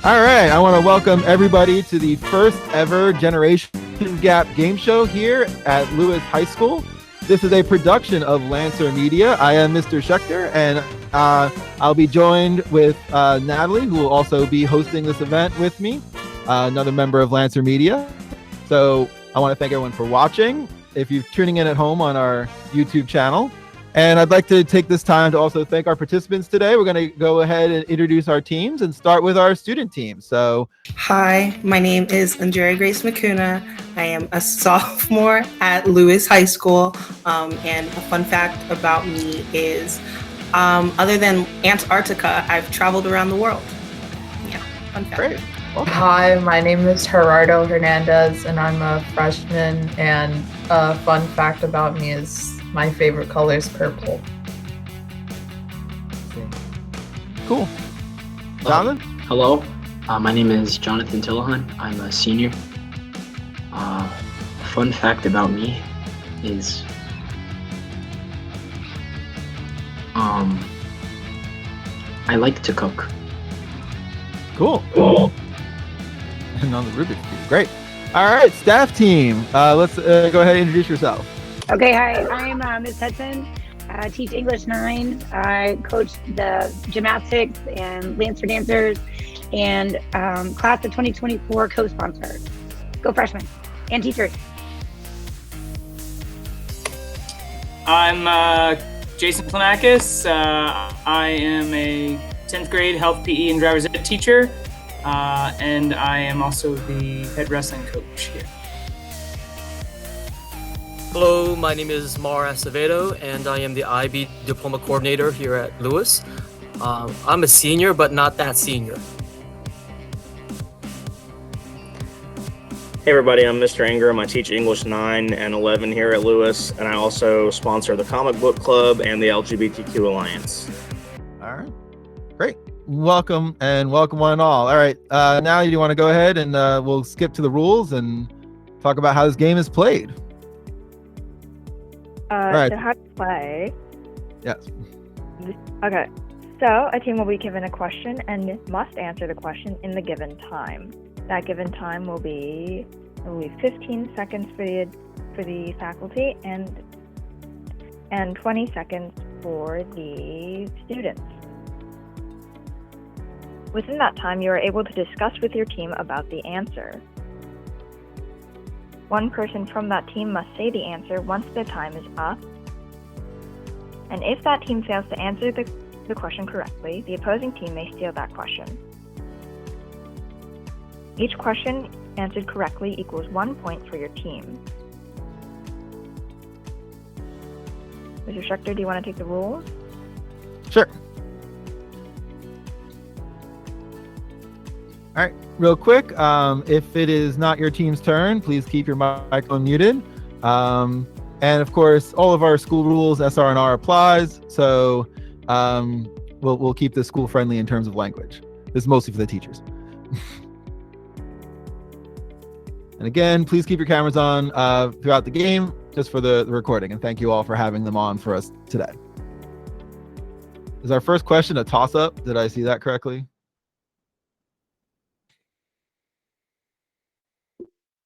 All right, I want to welcome everybody to the first ever Generation Gap game show here at Lewis High School. This is a production of Lancer Media. I am Mr. Schechter, and I'll be joined with Natalie, who will also be hosting this event with me, another member of Lancer Media. So I want to thank everyone for watching. If you're tuning in at home on our YouTube channel, and I'd like to take this time to also thank our participants today. We're going to go ahead and introduce our teams and start with our student team. So, hi, my name is Andrea Grace McCuna. I am a sophomore at Lewis High School. And a fun fact about me is, other than Antarctica, I've traveled around the world. Yeah, fun fact. Great. Welcome. Hi, my name is Gerardo Hernandez, and I'm a freshman. And a fun fact about me is my favorite color is purple. Cool. Jonathan? Hello, my name is Jonathan Tillahan. I'm a senior. Fun fact about me is I like to cook. Cool. And on the Rubik's Cube. Great. All right, staff team. Let's go ahead and introduce yourself. Okay, hi, I'm Ms. Hudson. I teach English 9. I coach the gymnastics and Lancer dancers and class of 2024 co-sponsor. Go freshmen and teachers. I'm Jason Planakis. I am a 10th grade health PE and driver's ed teacher, and I am also the head wrestling coach here. Hello, my name is Mar Acevedo, and I am the IB Diploma Coordinator here at Lewis. I'm a senior, but not that senior. Hey everybody, I'm Mr. Ingram. I teach English 9 and 11 here at Lewis, and I also sponsor the Comic Book Club and the LGBTQ Alliance. All right, great. Welcome and welcome one and all. All right, now you want to go ahead and we'll skip to the rules and talk about how this game is played. So how to play? Yes. Okay. So a team will be given a question and must answer the question in the given time. That given time will be 15 seconds for the faculty and 20 seconds for the students. Within that time, you are able to discuss with your team about the answer. One person from that team must say the answer once the time is up. And if that team fails to answer the question correctly, the opposing team may steal that question. Each question answered correctly equals 1 point for your team. Mr. Schechter, do you want to take the rules? Sure. All right, real quick, if it is not your team's turn, please keep your microphone muted. And of course, all of our school rules, SR&R applies. So we'll keep this school friendly in terms of language. This is mostly for the teachers. And again, please keep your cameras on throughout the game, just for the recording. And thank you all for having them on for us today. Is our first question a toss-up? Did I see that correctly?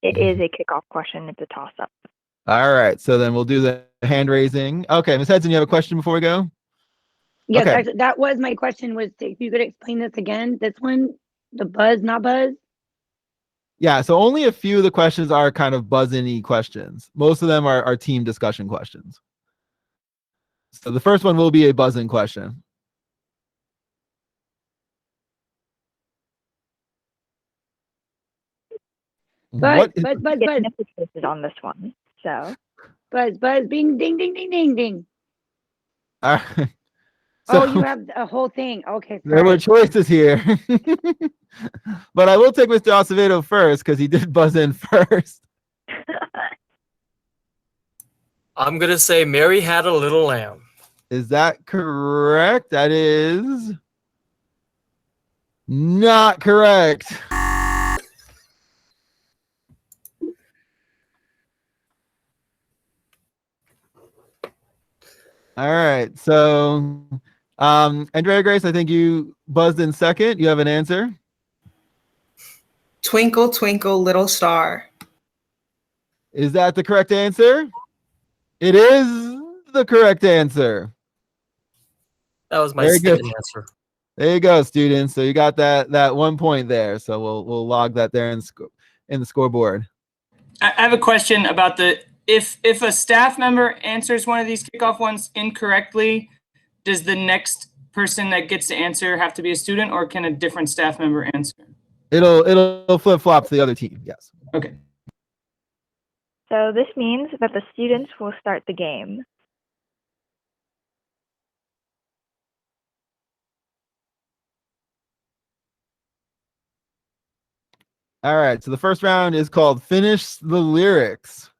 It is a kickoff question. It's a toss-up. All right. So then we'll do the hand raising. Okay, Ms. Hudson, you have a question before we go? Yes, Okay. actually, that was my question, was if you could explain this again. This one, the buzz, not buzz? Yeah, so only a few of the questions are kind of buzz-in-y questions. Most of them are team discussion questions. So the first one will be a buzz-in question. Buzz on this one. So buzz, bing, ding, ding, ding, ding, ding. All right. So, you have a whole thing. Okay. Sorry. There were choices here. But I will take Mr. Acevedo first because he did buzz in first. I'm going to say Mary had a little lamb. Is that correct? That is not correct. All right. So, Andrea Grace, I think you buzzed in second. You have an answer? Twinkle, Twinkle, Little Star. Is that the correct answer? It is the correct answer. That was my Very good. second answer. There you go, students. So you got that 1 point there. So we'll log that there in the scoreboard. I have a question about if a staff member answers one of these kickoff ones incorrectly, does the next person that gets to answer have to be a student, or can a different staff member answer? It'll flip flop to the other team. Yes. Okay. So this means that the students will start the game. All right. So the first round is called Finish the Lyrics.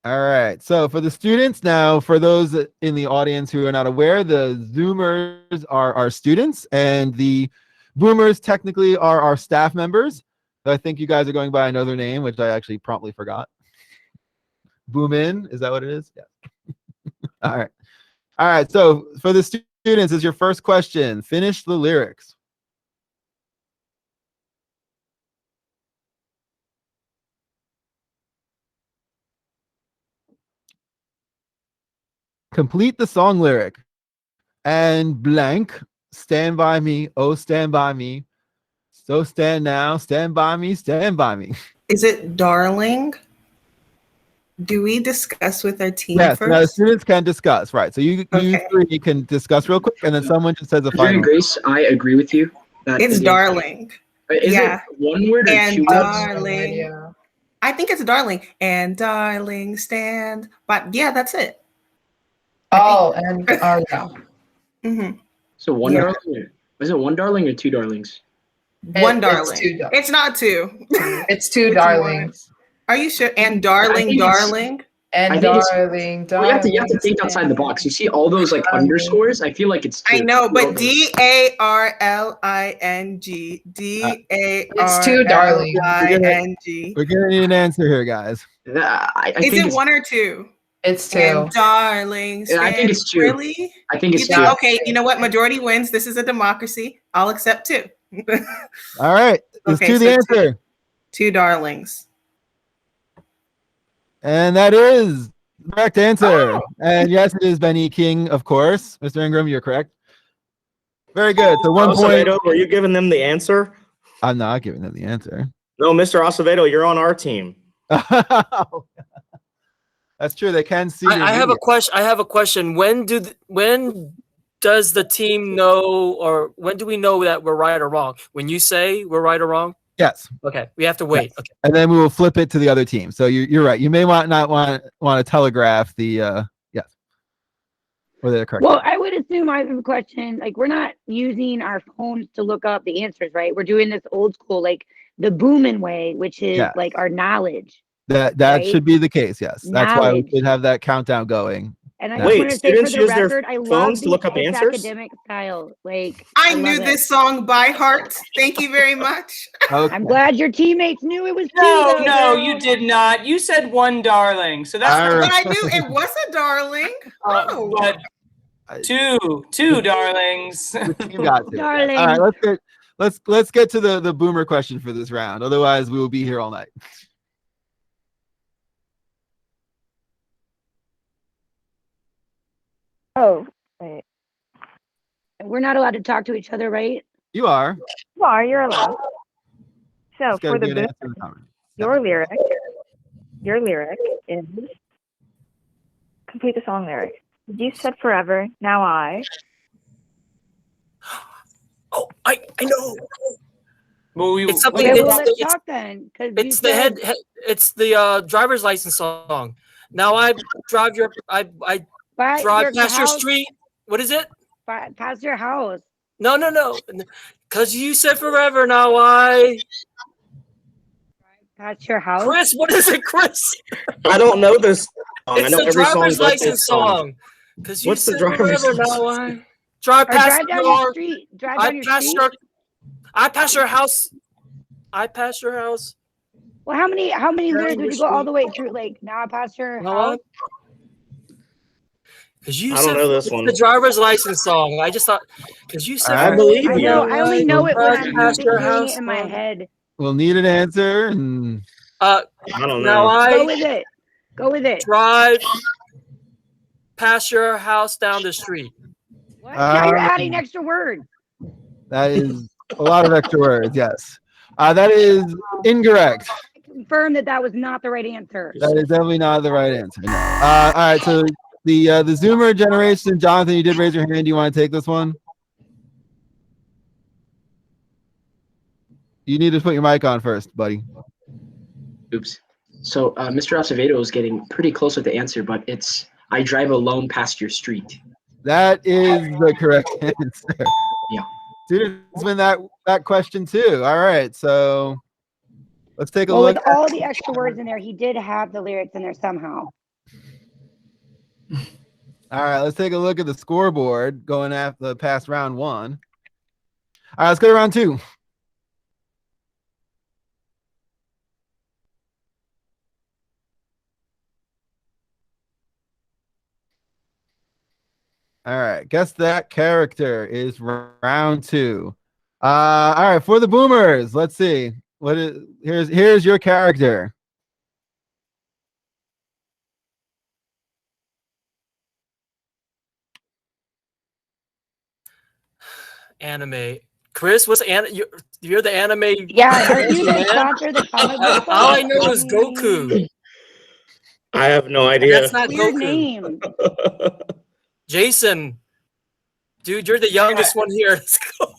All right. So for the students now, for those in the audience who are not aware, the Zoomers are our students and the Boomers technically are our staff members. I think you guys are going by another name, which I actually promptly forgot. Boomin, is that what it is? Yeah. All right. All right. So for the students, is your first question. Finish the lyrics. Complete the song lyric. And blank, stand by me, oh, stand by me. So stand now, stand by me, stand by me. Is it darling? Do we discuss with our team Yes, first? now the students can discuss, right? So you three can discuss real quick, and then someone just says a Jerry final. Grace, I agree with you. That It's is- darling. Is Yeah. it one word or And two darling. Yeah. I think it's darling. And darling, stand. But yeah, that's it. Oh, and yeah. Mm-hmm. So one Yeah. darling? Was it one darling or two darlings? One It's darling. two It's not two. It's two It's darlings. Are you sure? And I darling, think it's- darling. And I think it's- darling, Well, darling. you have to think outside the box. You see all those like underscores? I feel like it's two. I know, but Okay. DARLING. It's two darling. DARLING. We're gonna need an answer here, guys. I Is think it it's, one or two? It's two. And darling, Yeah, I think it's two. Really? I think it's You think, two. okay, you know what? Majority wins. This is a democracy. I'll accept two. All right, let's Okay, do the so answer. Two darlings. And that is the correct answer. Oh. And yes, it is Benny King, of course. Mr. Ingram, you're correct. Very good. So 1 point. Acevedo, were you giving them the answer? I'm not giving them the answer. No, Mr. Acevedo, you're on our team. That's true. They can see. I have a question. I have a question. When does the team know, or when do we know that we're right or wrong? When you say we're right or wrong? Yes. Okay, we have to wait. Yes. Okay. And then we will flip it to the other team. So you're right. You may not want to telegraph the yes. Or the correct. Well, I would assume I have a question. Like, we're not using our phones to look up the answers, right? We're doing this old school, like the Boomin way, which is Yeah. like our knowledge. That right? should be the case. Yes. That's why we Knowledge. should have that countdown going. And I Yeah. just Wait, want to say for students the use their record, I love phones to the look up answers? academic style. Like, I love knew it. this song by heart. Thank you very much. Okay. I'm glad your teammates knew it was two. No, though, no, girl. you did not. You said one darling. So that's All But right. I knew it was a darling. Oh. but two darlings. The team got to it. Darling. All right. Let's get to the boomer question for this round. Otherwise, we will be here all night. Oh, wait. We're not allowed to talk to each other, right? You are. You are, you're allowed. So Let's get for a the good boom, answer to the comment. your lyric is complete the song lyric. You said forever, now I. Oh, I know. Well, It's something. Okay, It's, well, let's it's, talk then. Because it's the head. It's the driver's license song. Now I drive your. I drive past your street. What is it? Past your house. No. Because you said forever. Now I. Past your house. Chris, what is it, Chris? I don't know this song. I It's know the every song driver's but this license song. song. Because you What's the said driver's forever. license? Now I drive Or past drive down your street. Drive down your street. I pass your house. I pass your house. Well, how many lyrics would you go all street. the way through? Like, now I pass your Now house. Because you I said don't know this it's one. the driver's license song. I just thought because you said I believe I you. know. I only know it when I'm Past your hearing house. it in my head. We'll need an answer. And I don't Now know. Go I with it. Go with it. drive past your house down the street. What? Now you're Um, adding extra words. that is a lot of extra words. Yes. That is incorrect. I confirm that was not the right answer. That is definitely not the right answer. No. All right. So the Zoomer generation, Jonathan, you did raise your hand. Do you want to take this one? You need to put your mic on first, buddy. Oops. So Mr. Acevedo is getting pretty close with the answer, but it's I drive alone past your street. That is the correct answer. Yeah. Students win that question too. All right. So let's take a look. With all the extra words in there, he did have the lyrics in there somehow. All right, let's take a look at the scoreboard going after past round one. All right, let's go to round two. All right, guess that character is round two. All right, for the boomers, let's see. Here's your character. Anime. Chris, you're the anime. Yeah, are you the man? sponsor of the comic book? All I know is Goku. I have no idea. That's not Weird Goku. name. Jason, dude, you're the youngest one here. Let's go.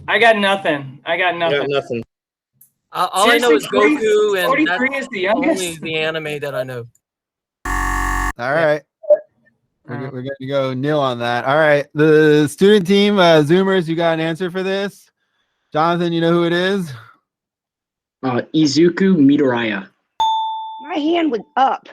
I got nothing. I got I nothing. got nothing. All I know is Goku, and 43 that's is the youngest. only the anime that I know. All right. We're going to go nil on that. All right. The student team, Zoomers, you got an answer for this? Jonathan, you know who it is? Izuku Midoriya. My hand was up.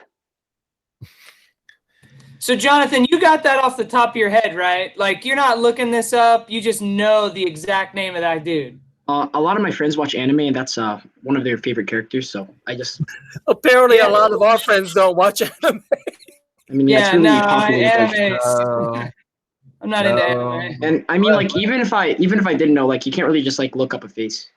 So, Jonathan, you got that off the top of your head, right? Like, you're not looking this up. You just know the exact name of that dude. A lot of my friends watch anime, and that's one of their favorite characters. So I just Apparently, a lot of our friends don't watch anime. I mean, Yeah, it's really no, popular. anime. I'm not into anime. And I mean, like, even if I didn't know, like, you can't really just like look up a face.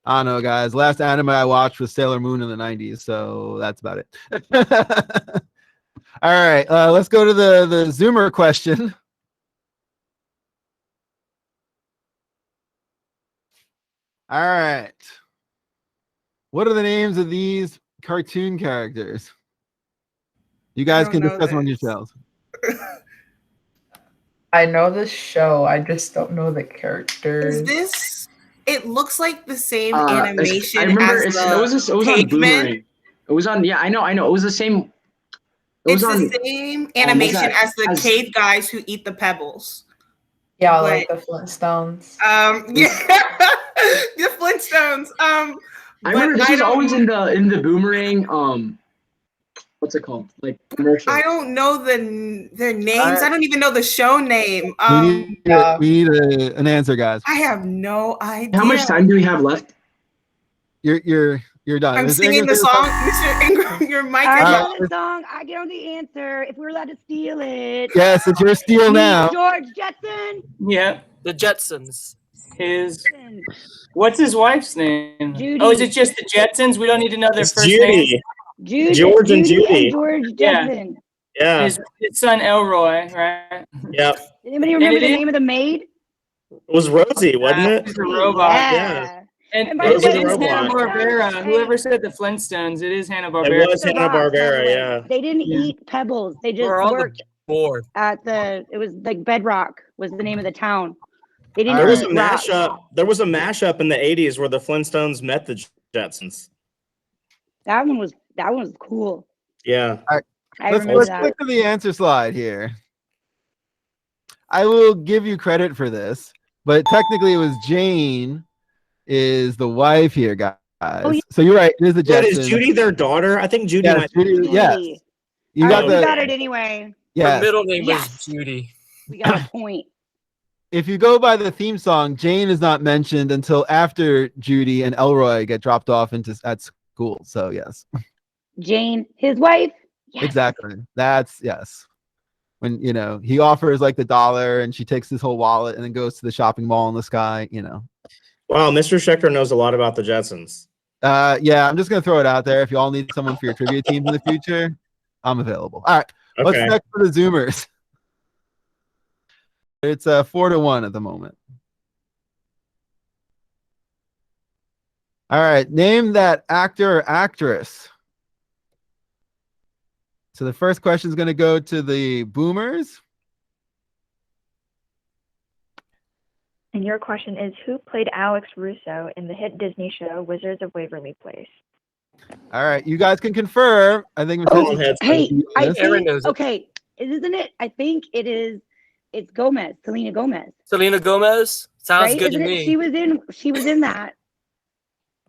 I don't know, guys. Last anime I watched was Sailor Moon in the 90s, so that's about it. All right, let's go to the Zoomer question. All right. What are the names of these cartoon characters? You guys can discuss among yourselves. I know the show. I just don't know the characters. Is this? It looks like the same I animation remember as it was on Caveman. Boomerang. It was on. Yeah, I know. It was the same. It's the same animation as the cave guys who eat the pebbles. Yeah, like the Flintstones. Yeah, the Flintstones. I remember this was always in the Boomerang. What's it called? Like commercial. I don't know their names. I don't even know the show name. We need an answer, guys. I have no idea. How much time do we have left? You're done. I'm singing the song, Mr. Ingram. Your mic I is know the song. I know the answer. If we're allowed to steal it. Yes, it's your steal now. George Jetson. Yeah. The Jetsons. What's his wife's name? Judy. Oh, is it just the Jetsons? We don't need to know their It's first Judy. name. George and Judy. George Jetson. Yeah. His son Elroy, right? Yep. Does anybody remember the name of the maid? It was Rosie, wasn't it? He's a robot. Yeah. And by the way, it is robot. Hanna-Barbera. Whoever said the Flintstones, it is Hanna-Barbera. It was Hanna-Barbera, yeah. They didn't eat pebbles. They just We're on the worked board. at it was like Bedrock was the name of the town. They didn't There was a eat rocks. mashup. There was a mashup in the '80s where the Flintstones met the Jetsons. That one was cool. Yeah. All right. I Let's remember that. click to the answer slide here. I will give you credit for this, but technically it was Jane is the wife here, guys. Oh, yeah. So you're right. It is the Wait, Jetsons. is Judy their daughter? I think Judy Yes, might. Judy, yes. You got We the got it anyway. Her yes. middle name Yes. was Judy. We got a point. If you go by the theme song, Jane is not mentioned until after Judy and Elroy get dropped off at school. So yes. Jane, his wife, Yes. Exactly. That's yes. When he offers like the dollar and she takes his whole wallet and then goes to the shopping mall in the sky. Wow, Mr. Schechter knows a lot about the Jetsons. Yeah, I'm just gonna throw it out there. If you all need someone for your trivia teams in the future, I'm available. All right. What's Okay. next for the Zoomers? It's 4-1 at the moment. All right, name that actor or actress. So the first question is going to go to the Boomers. And your question is, who played Alex Russo in the hit Disney show Wizards of Waverly Place? All right, you guys can confirm. I think Hey, I Aaron think, knows it. okay, isn't it? I think it is. It's Gomez, Selena Gomez. Selena Gomez sounds Right? good Isn't to it? me. She was in that.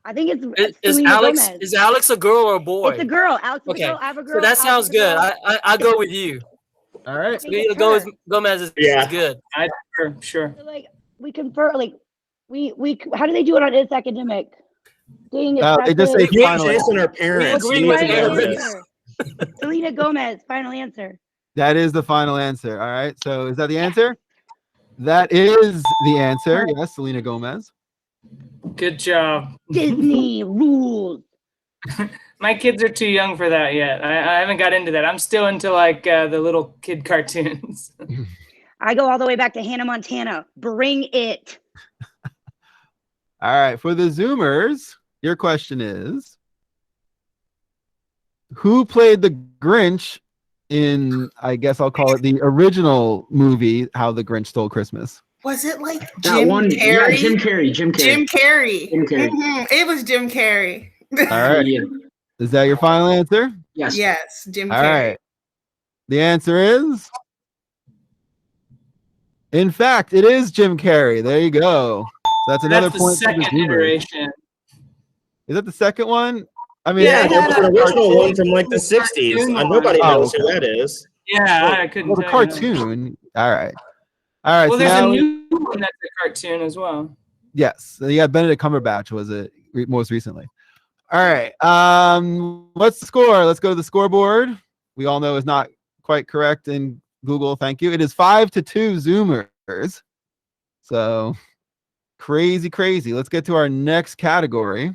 I think it's Is Selena Alex Gomez. is Alex a girl or a boy? It's a girl. Alex is Okay, a girl. I have a so girl. that Alex sounds is a good. girl. I go with you. All right. I think it's Selena her. Gomez is good. Sure. So, like we confer, like we how do they do it on It's Academic? Dang it! They just say Me and final Jason answer. are parents. agree You with need to know Aaron. this. Selena Gomez. Final answer. That is the final answer. All right. So is that the answer? That is the answer. Yes, Selena Gomez. Good job. Disney rules. My kids are too young for that yet. I haven't got into that. I'm still into like the little kid cartoons. I go all the way back to Hannah Montana. Bring it. All right. For the Zoomers, your question is, who played the Grinch in, I guess I'll call it the original movie, How the Grinch Stole Christmas? Was it like That Jim one, Carrey? yeah, Jim Carrey. Jim Carrey. Jim Carrey. Mhm, it was Jim Carrey. All right. Yeah. Is that your final answer? Yes. Yes, Jim All Carrey. right. The answer is, in fact, it is Jim Carrey. There you go. So that's another That's the point for the second Zoomers. iteration. Is that the second one? I mean, Yeah, Yeah, there's an original one from like the 60s. cartoon one. Nobody Oh, knows who okay. that is. Yeah, I couldn't well, the tell you. cartoon. All right. All right. Well, so there's now a new one that's a cartoon as well. yes. So yeah, Benedict Cumberbatch was it most recently. All right. What's the score? Let's go to the scoreboard. We all know is not quite correct in Google. Thank you. It is 5-2 Zoomers. So crazy. Let's get to our next category.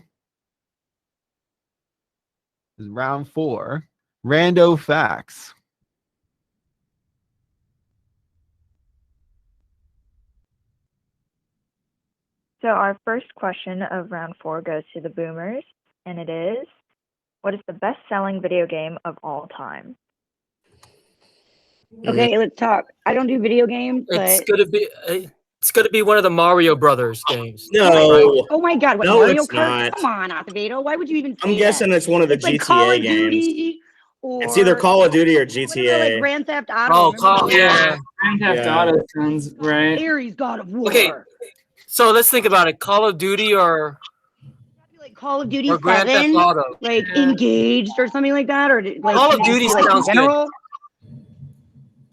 This is round 4. Rando facts. So our first question of round 4 goes to the Boomers, and it is, what is the best-selling video game of all time? Okay, let's talk. I don't do video games, It's but gonna be one of the Mario Brothers games. No. oh my God, what No, Mario it's Kart? not. Come on, Acevedo. Why would you even say I'm guessing that? it's one of the It's like GTA Call of games. Duty or It's either Call of Duty or what about, like GTA. Grand Theft Auto. Oh, Remember Call, that? yeah. Grand Theft Yeah. Auto sounds right. Ares God of War. Okay, so let's think about it. Call of Duty or Like Call of Duty Grand Theft 7, Auto. like Yeah. Engaged or something like that, or like Call of can it Duty be, like, sounds in general.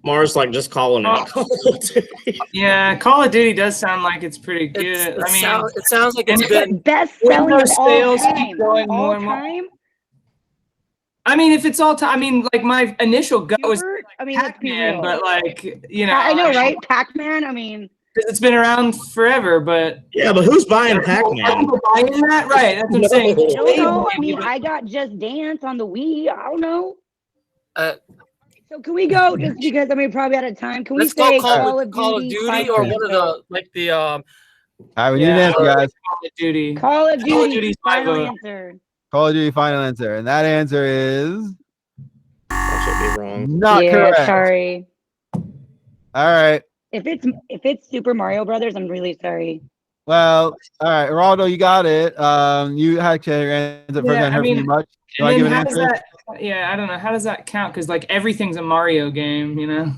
Mars like just calling it. Yeah, Call of Duty does sound like it's pretty good. It sounds like it's and been. Best selling of those all sales keep time. going All more and more. time. I mean, if it's all time, I mean, like my initial go is Hubert? I mean, let's be Pac-Man, real. but like I know, right? Pac-Man. I mean, it's been around forever, but Yeah, but who's buying are Pac-Man? people buying that? Right, that's what I'm saying. No. I don't know. I mean, I got Just Dance on the Wii. I don't know. So can we go just because probably out of time? Can we Let's say go Call of Call of Duty? Duty or one of the like the All right, we need an Yeah, answer, guys. Call of Duty. Call of Duty. Duty's Final my vote. answer. Call of Duty final answer. And that answer is I should be wrong. not yeah, correct. sorry. All right. If it's Super Mario Brothers, I'm really sorry. Well, all right, Geraldo, you got it. You had your answer first. Yeah, I heard from you much. You want to And give then an how does answer? that? Yeah, I don't know. How does that count? Because like everything's a Mario game, you know.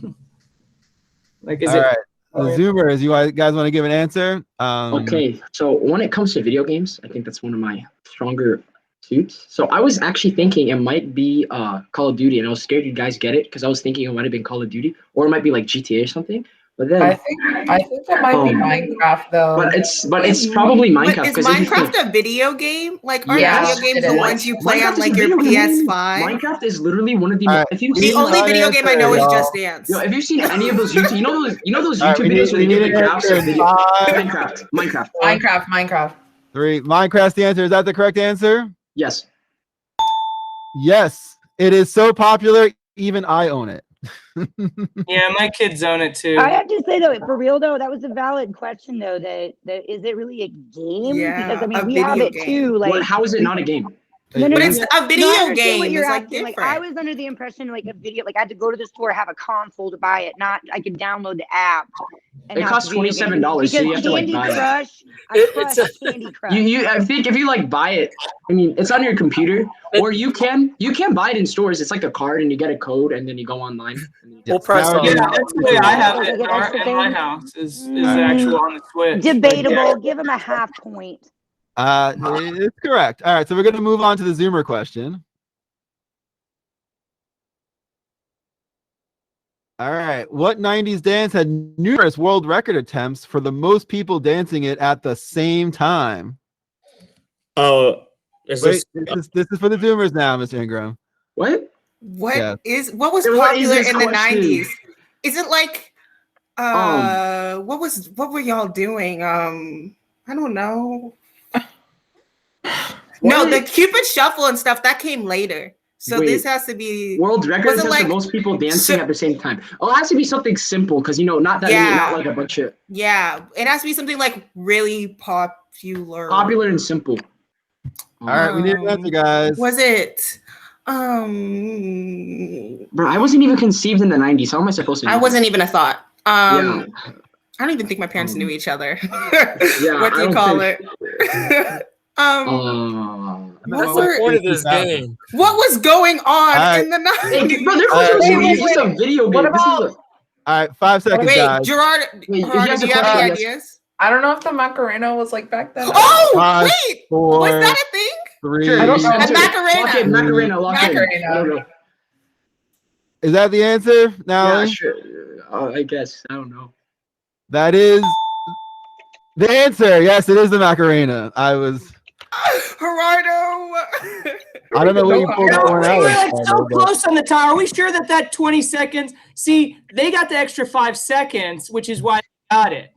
Like, is All it? right. The Zoomers, you guys want to give an answer? Okay, so when it comes to video games, I think that's one of my stronger suits. So I was actually thinking it might be Call of Duty, and I was scared you guys get it because I was thinking it might have been Call of Duty, or it might be like GTA or something. But then, I think it might be Minecraft though. but it's probably Minecraft. But is because if you think- Minecraft a video game? Like, aren't Yes, video games it the is. ones you play Minecraft on is a like your video game. PS5? Minecraft is literally one of the. All right. If you've The seen, only video game I know is y'all. Just Dance. if you've seen any of those YouTube, you know those All right, YouTube videos where they give the graphs of video. 5, Minecraft. 3. Minecraft's the answer. Is that the correct answer? Yes. Yes. It is so popular, even I own it. Yeah, my kids own it too. I have to say though, for real though, that was a valid question though. That is it really a game? Yeah, because I a mean, we have video it game. too. Like, How is it not a game? No, But it's a video I understand game. what you're It's like asking. Like, different. I was under the impression like a video, like I had to go to the store, have a console to buy it. Not I could download the app. It costs $27, so you have to like buy it. Crush, I It's crush Candy Crush. I think if you like buy it, I mean, it's on your computer, or you can buy it in stores. It's like a card, and you get a code, and then you go online. Full price on Yeah, it. that's the way I have Like, it in, that's the in my thing. house. Is the actual on the Switch. Debatable. Give him a half point. It's correct. All right, so we're going to move on to the Zoomer question. All right, what 90s dance had numerous world record attempts for the most people dancing it at the same time? Oh, is Wait, this? this is for the Zoomers now, Mr. Ingram. What? What Yeah. what was What is popular this in the question? 90s? Is it like what were y'all doing? I don't know. No, the Cupid Shuffle and stuff that came later. So Wait. this has to be World record Was it has like- the most people dancing at the same time. Oh, it has to be something simple because not that Yeah. not like a bunch of yeah, it has to be something like really popular. popular and simple. All right, we need an answer, guys. Was it Bro, I wasn't even conceived in the 90s. How am I supposed to know? I wasn't even a thought. Yeah. I don't even think my parents knew each other. Yeah, What do I you don't call think- it? That's What the point of this 50,000. game. What was going on Alright. in the 90s? Bro, there Alright, was wait, this is a video game. What This is about- a- All right, 5 seconds, Wait, guys. Gerard, Wait, Gerard, he has do a you have any question, yes. ideas? I don't know if the Macarena was like back then. Oh, 5, wait, 4, was that a thing? 3. Sure, I don't know. A Macarena. Lock in, Macarena, lock in. Macarena. I don't know. Is that the answer? Now, Yeah, sure. I guess. I don't know. that is the answer. Yes, it is the Macarena. Gerardo. I don't know what you pulled that one We out. were like of, so but- close on the tower. Are we sure that 20 seconds? See, they got the extra 5 seconds, which is why they got it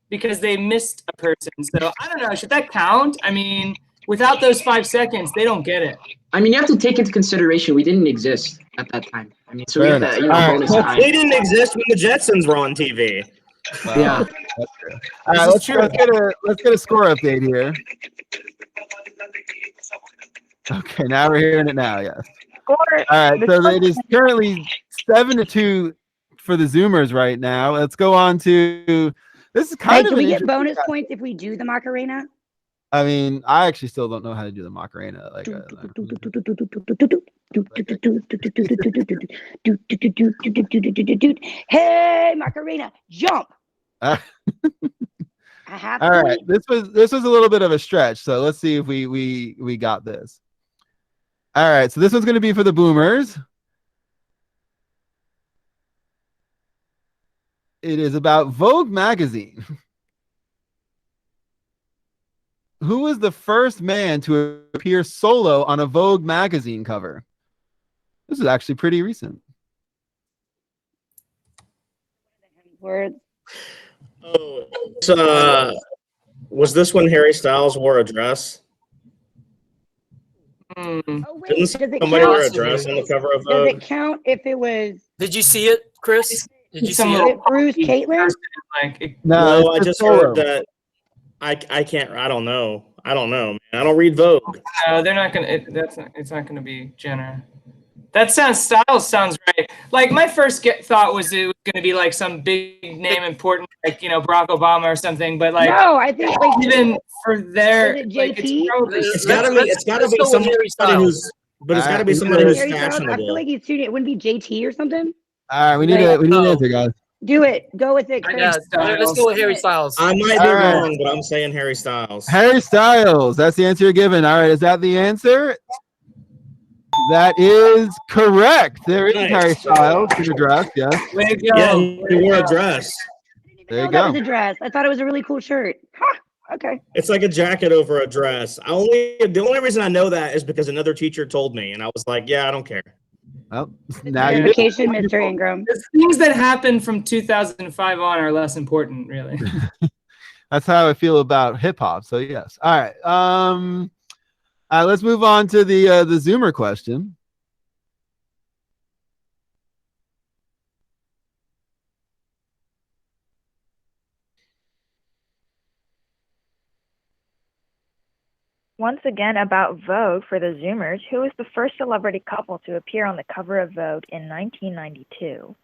because they missed a person. So I don't know. Should that count? I mean, without those 5 seconds, they don't get it. I mean, you have to take into consideration we didn't exist at that time. I mean, so we Fair have that, enough. All right. bonus time. They didn't exist when the Jetsons were on TV. Yeah. All right, let's get a score update here. Okay, now we're hearing it now. Yes. All right, so it is currently 7-2 for the Zoomers right now. Let's go on to this is kind Hey, of can we an get interesting- bonus points if we do the Macarena? I mean, I actually still don't know how to do the Macarena. Like, Hey, Macarena, jump! Uh, I have all right, this was a little bit of a stretch, so let's see if we got this. All right, so this one's going to be for the Boomers. It is about Vogue magazine. Who was the first man to appear solo on a Vogue magazine cover? This is actually pretty recent. Words. Oh, was this when Harry Styles wore a dress? Oh, wait, Didn't does it somebody wear a count? dress on the cover of Does Vogue? it count if it was Did you see it, Chris? Did you see Some it? little Bruce Caitlin? Like, No, No, I it's just solo. heard that. I can't. I don't know. Man. I don't read Vogue. no, they're not gonna. It's not gonna be Jenner. That sounds right. Like my first thought was it was gonna be like some big name, important, like Barack Obama or something. But like No, I think like even for their, Is it like, JT? it's probably It's gotta be. It's gotta be Let's go with Harry somebody Styles. who's. But it's gotta be somebody who's Harry Styles, I feel fashionable. like he's too. It wouldn't be JT or something. All right, we need an answer, guys. Do it. Go with it, Chris. Yeah, let's go with Harry Styles. I might be All right. wrong, but I'm saying Harry Styles. Harry Styles. That's the answer you're given. All right, is that the answer? That is correct. There is Nice. Harry Styles in a dress. Yes. way to go. Yeah, he wore a dress. There you That was go. a dress. I thought it was a really cool shirt. Huh, okay. It's like a jacket over a dress. The only reason I know that is because another teacher told me, and I was like, yeah, I don't care. Well, now you do. Clarification, Mr. Ingram. The things that happened from 2005 on are less important, really. That's how I feel about hip hop. So yes. All right. Let's move on to the Zoomer question. Once again, about Vogue for the Zoomers, who was the first celebrity couple to appear on the cover of Vogue in 1992?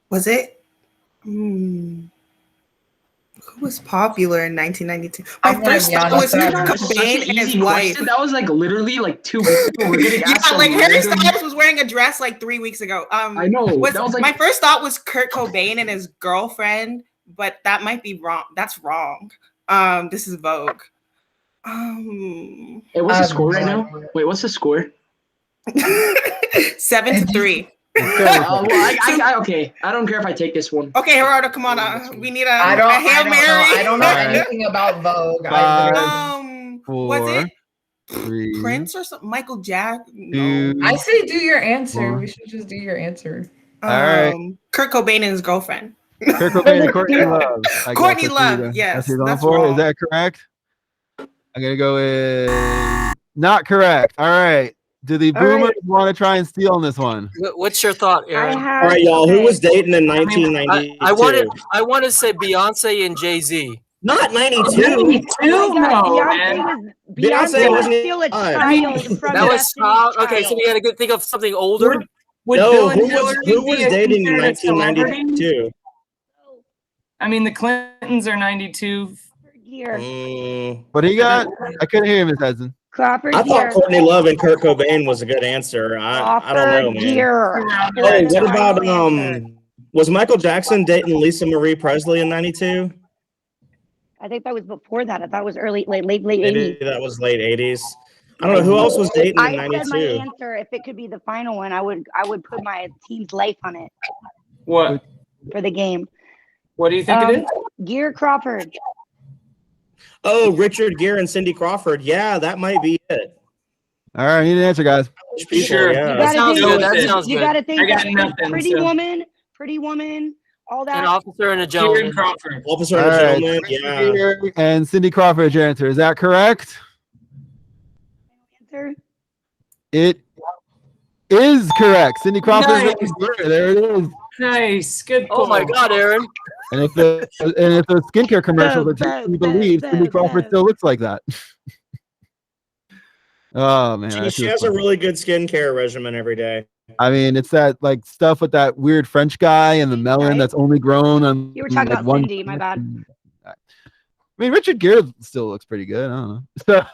Was it? Who was popular in 1992? My I'm first gonna thought be was honest, Kurt that Cobain and his wife. That was like literally like 2 weeks ago. We're getting asked Yeah, like Harry random- Styles was wearing a dress like 3 weeks ago. I know. That was like my first thought was Kurt Cobain and his girlfriend, but that might be wrong. That's wrong. This is Vogue. Hey, what's the score right now? Wait, what's the score? 7-3. Okay. I don't care if I take this one. Okay, Gerardo, come on. We need a I don't Hail know. Mary. I don't know Alright. anything about Vogue. Was Four, it 3, Prince or something? Michael Jack? two, I say do your answer. Four. We should just do your answer. All right. Kurt Cobain and his girlfriend. Kurt Cobain and Courtney Love. I guess Courtney that's Love, who you're- yes, that's who you're going that's for. wrong. Is that correct? I'm gonna go with not correct. All right. Do the All right. boomers want to try and steal on this one? What's your thought, I Aaron? have. All right, y'all. Who okay. was dating in 1992? I want to say Beyonce and Jay-Z. Not 92. 92? Oh my God, No, Beyonce man. Beyonce was wasn't still a alive. child from That was Destiny's okay. So Child. we got to think of something older. Would No, Bill and who was Hillary be dating in considered a celebrity? 1992? I mean, the Clintons are 92. Gear. What do you got? I couldn't hear you, Miss Hudson. Crawford I thought Gear. Courtney Love and Kurt Cobain was a good answer. I don't know, Crawford man. Gear. Hey, what about Answer. was Michael Jackson dating Lisa Marie Presley in 92? I think that was before that. I thought it was late 80s. Maybe that was late 80s. I don't know who else was dating in I said my 92. answer. If it could be the final one, I would put my team's life on it What? for the game. What do you think it is? Gear Crawford. Oh, Richard Gere and Cindy Crawford. Yeah, that might be it. All right, I need an answer, guys. People, Sure. yeah. You gotta sounds think, good. That sounds you good. gotta think I got that nothing, Pretty so- Woman, all that. An officer and a Kieran gentleman. Crawford. Officer All and a right. gentleman. Yeah. Here and Cindy Crawford's your answer. Is that correct? Answer. It is correct. Cindy Crawford. Nice. There it is. Nice. Good Oh my pull. God, Aaron. And if the skincare commercials are Boom, to be boom, believed, boom, Cindy Crawford boom. still looks like that. Oh man, that She feels has a fun. really good skincare regimen every day. I mean, it's that like stuff with that weird French guy and the melon Right. that's only grown on. You were talking like, about one. Cindy, my bad. I mean, Richard Gere still looks pretty good. I don't know. So,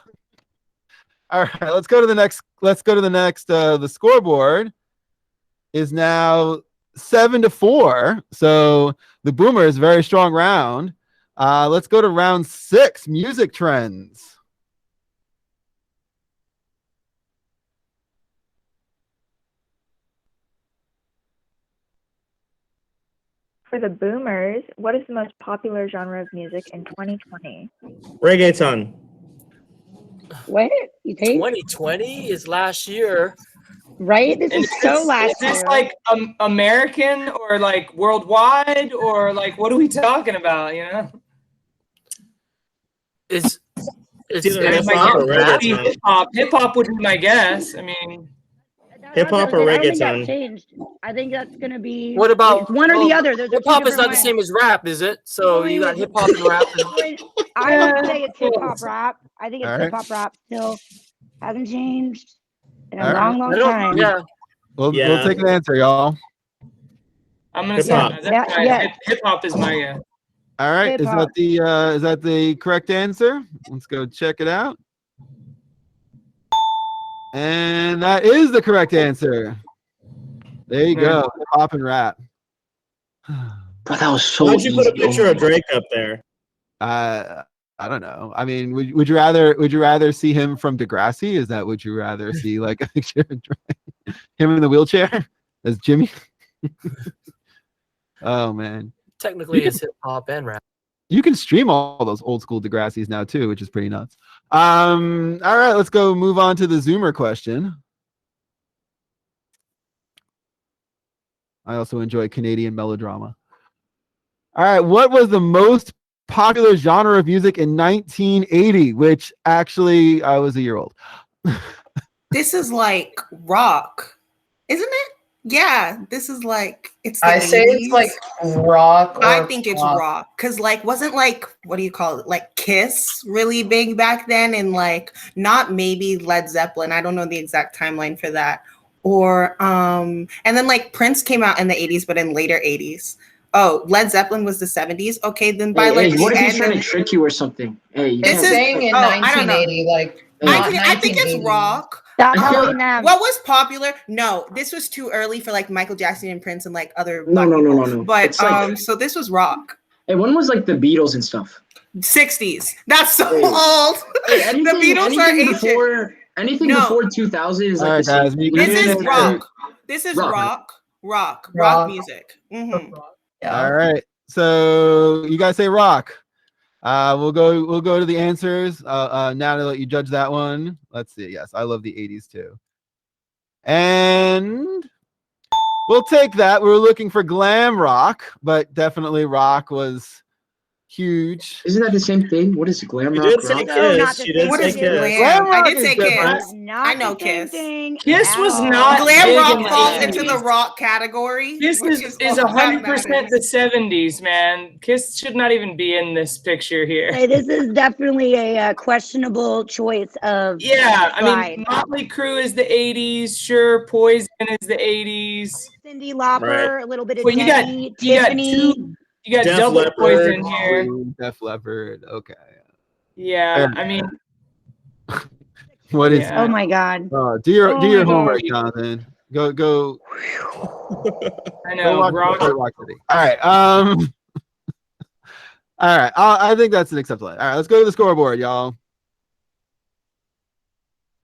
all right, let's go to the next. The scoreboard is now 7-4. So the Boomers, very strong round. Let's go to round 6. Music trends. For the Boomers, what is the most popular genre of music in 2020? Reggaeton. What? You think? 2020 is last year. Right? This And is so last is this year. like American or like worldwide or like what are we talking about? You know, It's either I mean, hip my hop or guess would be reggaeton. hip hop. Hip hop would be my guess. I mean, Hip hop or I don't think reggaeton? that's changed. I think that's gonna be. What about it's one or the other? There's Hip hop is not the same as rap, is it? So you got hip hop and rap. I would say it's hip hop rap. I think it's All right. hip hop rap still. Hasn't changed in a All right. long time. Yeah. We'll Yeah. take an answer, y'all. I'm gonna Hip say hop. Yeah. hip hop is my guess. All right, Hip-hop. is that the correct answer? Let's go check it out. And that is the correct answer. There you go. Hip hop and rap. Bro, that was so Why'd you put a easy. picture of Drake up there? I don't know. I mean, would you rather see him from Degrassi? Is that would you rather see like a picture of Drake? Him in the wheelchair as Jimmy? Oh man. Technically, it's hip hop and rap. You can stream all those old school Degrassi's now too, which is pretty nuts. All right, let's go move on to the Zoomer question. I also enjoy Canadian melodrama. All right, what was the most popular genre of music in 1980? Which actually, I was a year old. This is like rock, isn't it? Yeah, this is like it's the I say 80s. it's like rock. Or I think it's pop. rock because like wasn't like what do you call it, like Kiss really big back then, and like not maybe Led Zeppelin. I don't know the exact timeline for that. Or and then like Prince came out in the 80s, but in later 80s. Oh, Led Zeppelin was the 70s. Okay, then by like what if he's the trying end to trick you or something? Hey, you It's can't- saying in I don't know. 1980, like I think it's 1980. rock. Stop I feel- helping them. What was popular? No, this was too early for like Michael Jackson and Prince and like other No, black no, no, people. no, no. But It's like- so this was rock. Hey, when was like the Beatles and stuff? 60s. That's so Hey. old. Hey, The Beatles are anything ancient. before anything No. before 2000 is like All right, the same. guys, thing. This is Yeah. rock. This is Rock. rock music. Mhm. Yeah. All right, so you guys say rock. We'll go to the answers. Now to let you judge that one. Let's see. Yes, I love the 80s too. And we'll take that. We were looking for glam rock, but definitely rock was huge. Isn't that the same thing? What is glam You rock? did say rock? No, not Kiss. the You did same What say is thing. Kiss. glam? Glam I rock did is say different. Kiss. Not I know the same Kiss. thing Kiss at was all. not Glam big rock in the falls 80s. into the rock category. Kiss which is all that 100% matters. the 70s, man. Kiss should not even be in this picture here. Hey, this is definitely a questionable choice of Yeah, I slide. mean, Motley Crue is the 80s. Sure, Poison is the 80s. Cindy Lauper, a little bit of Well, you got Debbie, Tiffany. you got Def double Leppard. Poison here. Def Leppard. Okay. Yeah, Fair. I mean, What is? yeah. Oh my God. Do your Oh my homework, God. Jonathan. Go. I Go know. watch Rock. Rock City. All right. All right. I think that's an acceptable. All right. Let's go to the scoreboard, y'all.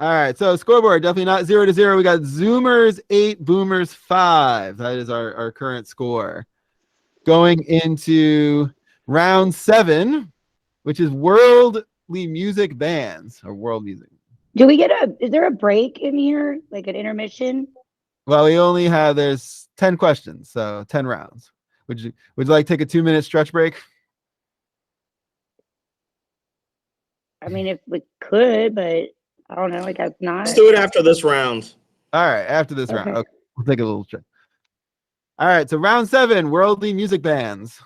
All right. So scoreboard definitely not 0-0. We got Zoomers 8, Boomers 5. That is our current score. Going into round 7, which is worldly music bands or world music. Do we get is there a break in here? Like an intermission? Well, we only have there's 10 questions, so 10 rounds. Would you like to take a 2-minute stretch break? I mean, if we could, but I don't know. I guess not. Let's do it after this round. All right, after this round. Okay. Okay, we'll take a little stretch. All right, so round 7, worldly music bands.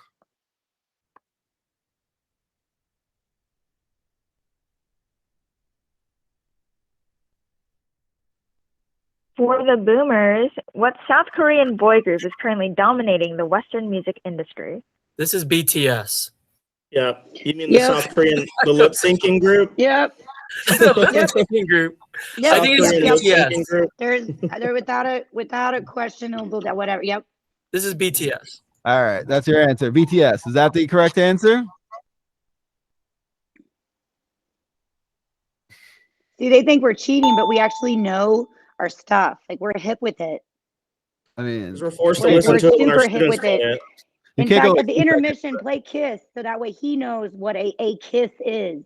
For the boomers, what South Korean boy group is currently dominating the Western music industry? This is BTS. Yeah. You mean the Yep. South Korean, the lip syncing group? Yep. Lip syncing group. Yep. I think it's Korean lip BTS. syncing group. They're without a questionable whatever. Yep. This is BTS. All right, that's your answer. BTS. Is that the correct answer? See, they think we're cheating, but we actually know our stuff. Like we're hip with it. I mean, Because we're forced to We're listen to it when our super hip students with play it. it. you In can't fact, go. at the intermission, play Kiss, so that way he knows what a kiss is.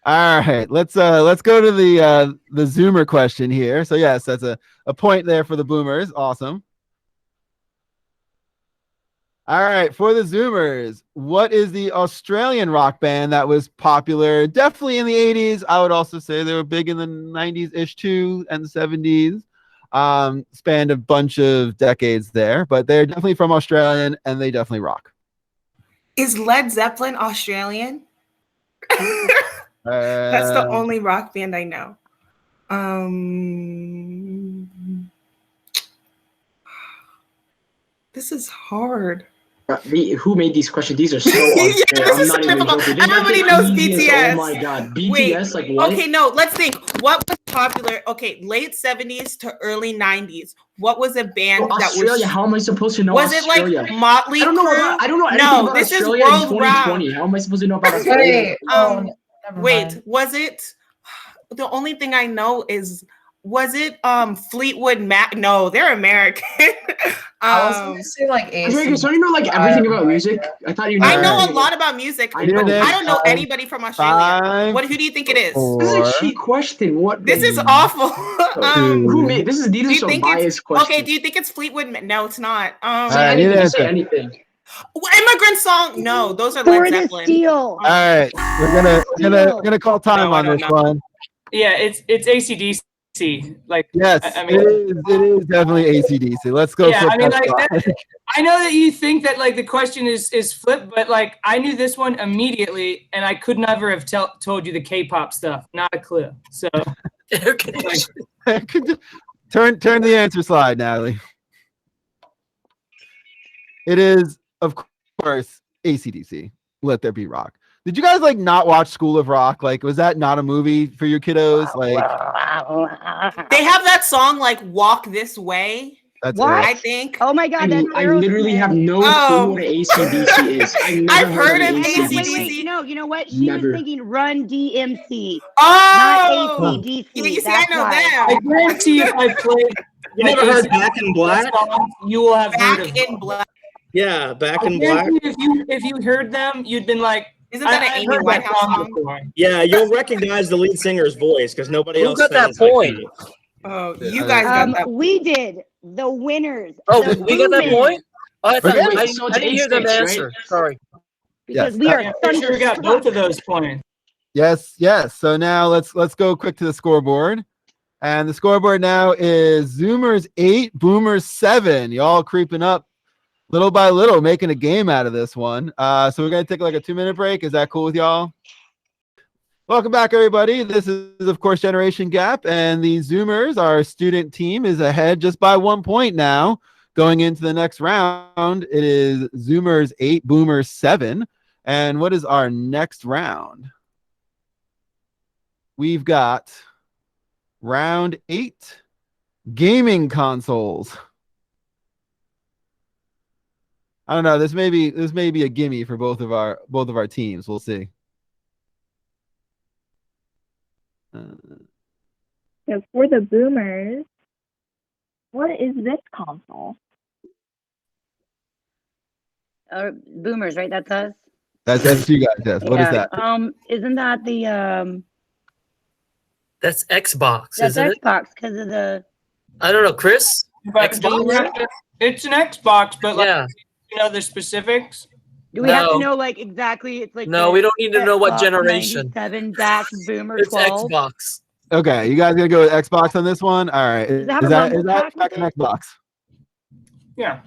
All right, let's go to the Zoomer question here. So yes, that's a point there for the boomers. Awesome. All right, for the Zoomers, what is the Australian rock band that was popular definitely in the 80s? I would also say they were big in the 90s-ish too, and the 70s. Spanned a bunch of decades there, but they're definitely from Australia and they definitely rock. Is Led Zeppelin Australian? That's the only rock band I know. This is hard. Who made these questions? These are so unfair. Yeah, this I'm is not so even difficult. joking. This is Everybody the knows easiest- BTS. Oh my god, BTS. Wait, like what? Okay, no, let's think. What was popular? Okay, late 70s to early 90s. What was a band Oh, that Australia. was? How am I supposed to know Was Australia? it like Motley I don't know. Crue? I don't know anything No, about this is Australia in world 2020. rap. How am I supposed to know about Australia? Wait, never Wait, mind. was it? The only thing I know is Was it Fleetwood Mac? No, they're American. I was gonna say like AC. So you know like everything about music? I thought you knew. I know Alright. a lot about music, I but know. I don't know anybody from Australia. Five, Who do you think it is? This is a cheat question. What? This is awful. Who made this? Is these do are you so think biased it's questions. okay? Do you think it's Fleetwood Mac? No, it's not. Alright, Anything, you just say answer. anything. Immigrant Song? No, those are For Led the Zeppelin. Steel. All right, we're gonna call time No, I on don't this know. one. Yeah, it's AC/DC. Like, Yes, I mean, it is definitely AC/DC. Let's go. yeah, flip I mean, that like, slide. I know that you think that like the question is flipped, but like I knew this one immediately, and I could never have told you the K-pop stuff. Not a clue. So turn the answer slide, Natalie. It is, of course, AC/DC. Let There Be Rock. Did you guys like not watch School of Rock? Like, was that not a movie for your kiddos? Like, They have that song like "Walk This Way." that's What? I think. Oh my God, that's I literally have no clue what AC/DC is. I've heard of AC/DC. AC/DC. Wait, you know what? She Never. was thinking Run DMC, Oh, not AC/DC. you see, I That's know why. I that. guarantee if I played, You never heard Back in Black? songs, you will have heard of Back them. in Black. Yeah, Back I in Black. guarantee if you heard them, you'd been like, Isn't that an I've Amy heard that Winehouse song? before. Yeah, you'll recognize the lead singer's voice because nobody Who else got that sounds like point? him. Oh, you guys got that. We did. The winners. Oh, the we got that Boomers, point? Oh, I thought Okay. I So it's didn't hear them 8-6, answer. right? Sorry. Because Yes. we are Yeah, I'm sure we got both of those points. Yes. So now let's go quick to the scoreboard. And the scoreboard now is Zoomers 8, Boomers 7. Y'all creeping up little by little, making a game out of this one. So we're gonna take like a 2-minute break. Is that cool with y'all? Welcome back, everybody. This is, of course, Generation Gap, and the Zoomers, our student team, is ahead just by 1 point now. Going into the next round, it is Zoomers 8, Boomers 7. And what is our next round? We've got round 8, gaming consoles. I don't know. This may be a gimme for both of our teams. We'll see. So for the Boomers, what is this console? Boomers, right? That's us. That's you guys. Yes. What is that? Isn't that the That's Xbox, that's isn't it? Xbox because of the I don't know, Chris. But do you have to- it's an Xbox, but like, Yeah. you know the specifics. do we have No. to know like exactly? It's like No, we don't need to know what generation. 97-Boomer It's 12. Xbox. Okay, you guys gonna go with Xbox on this one? All right. Does it have Is a that rumble pack back with an Xbox? Yeah,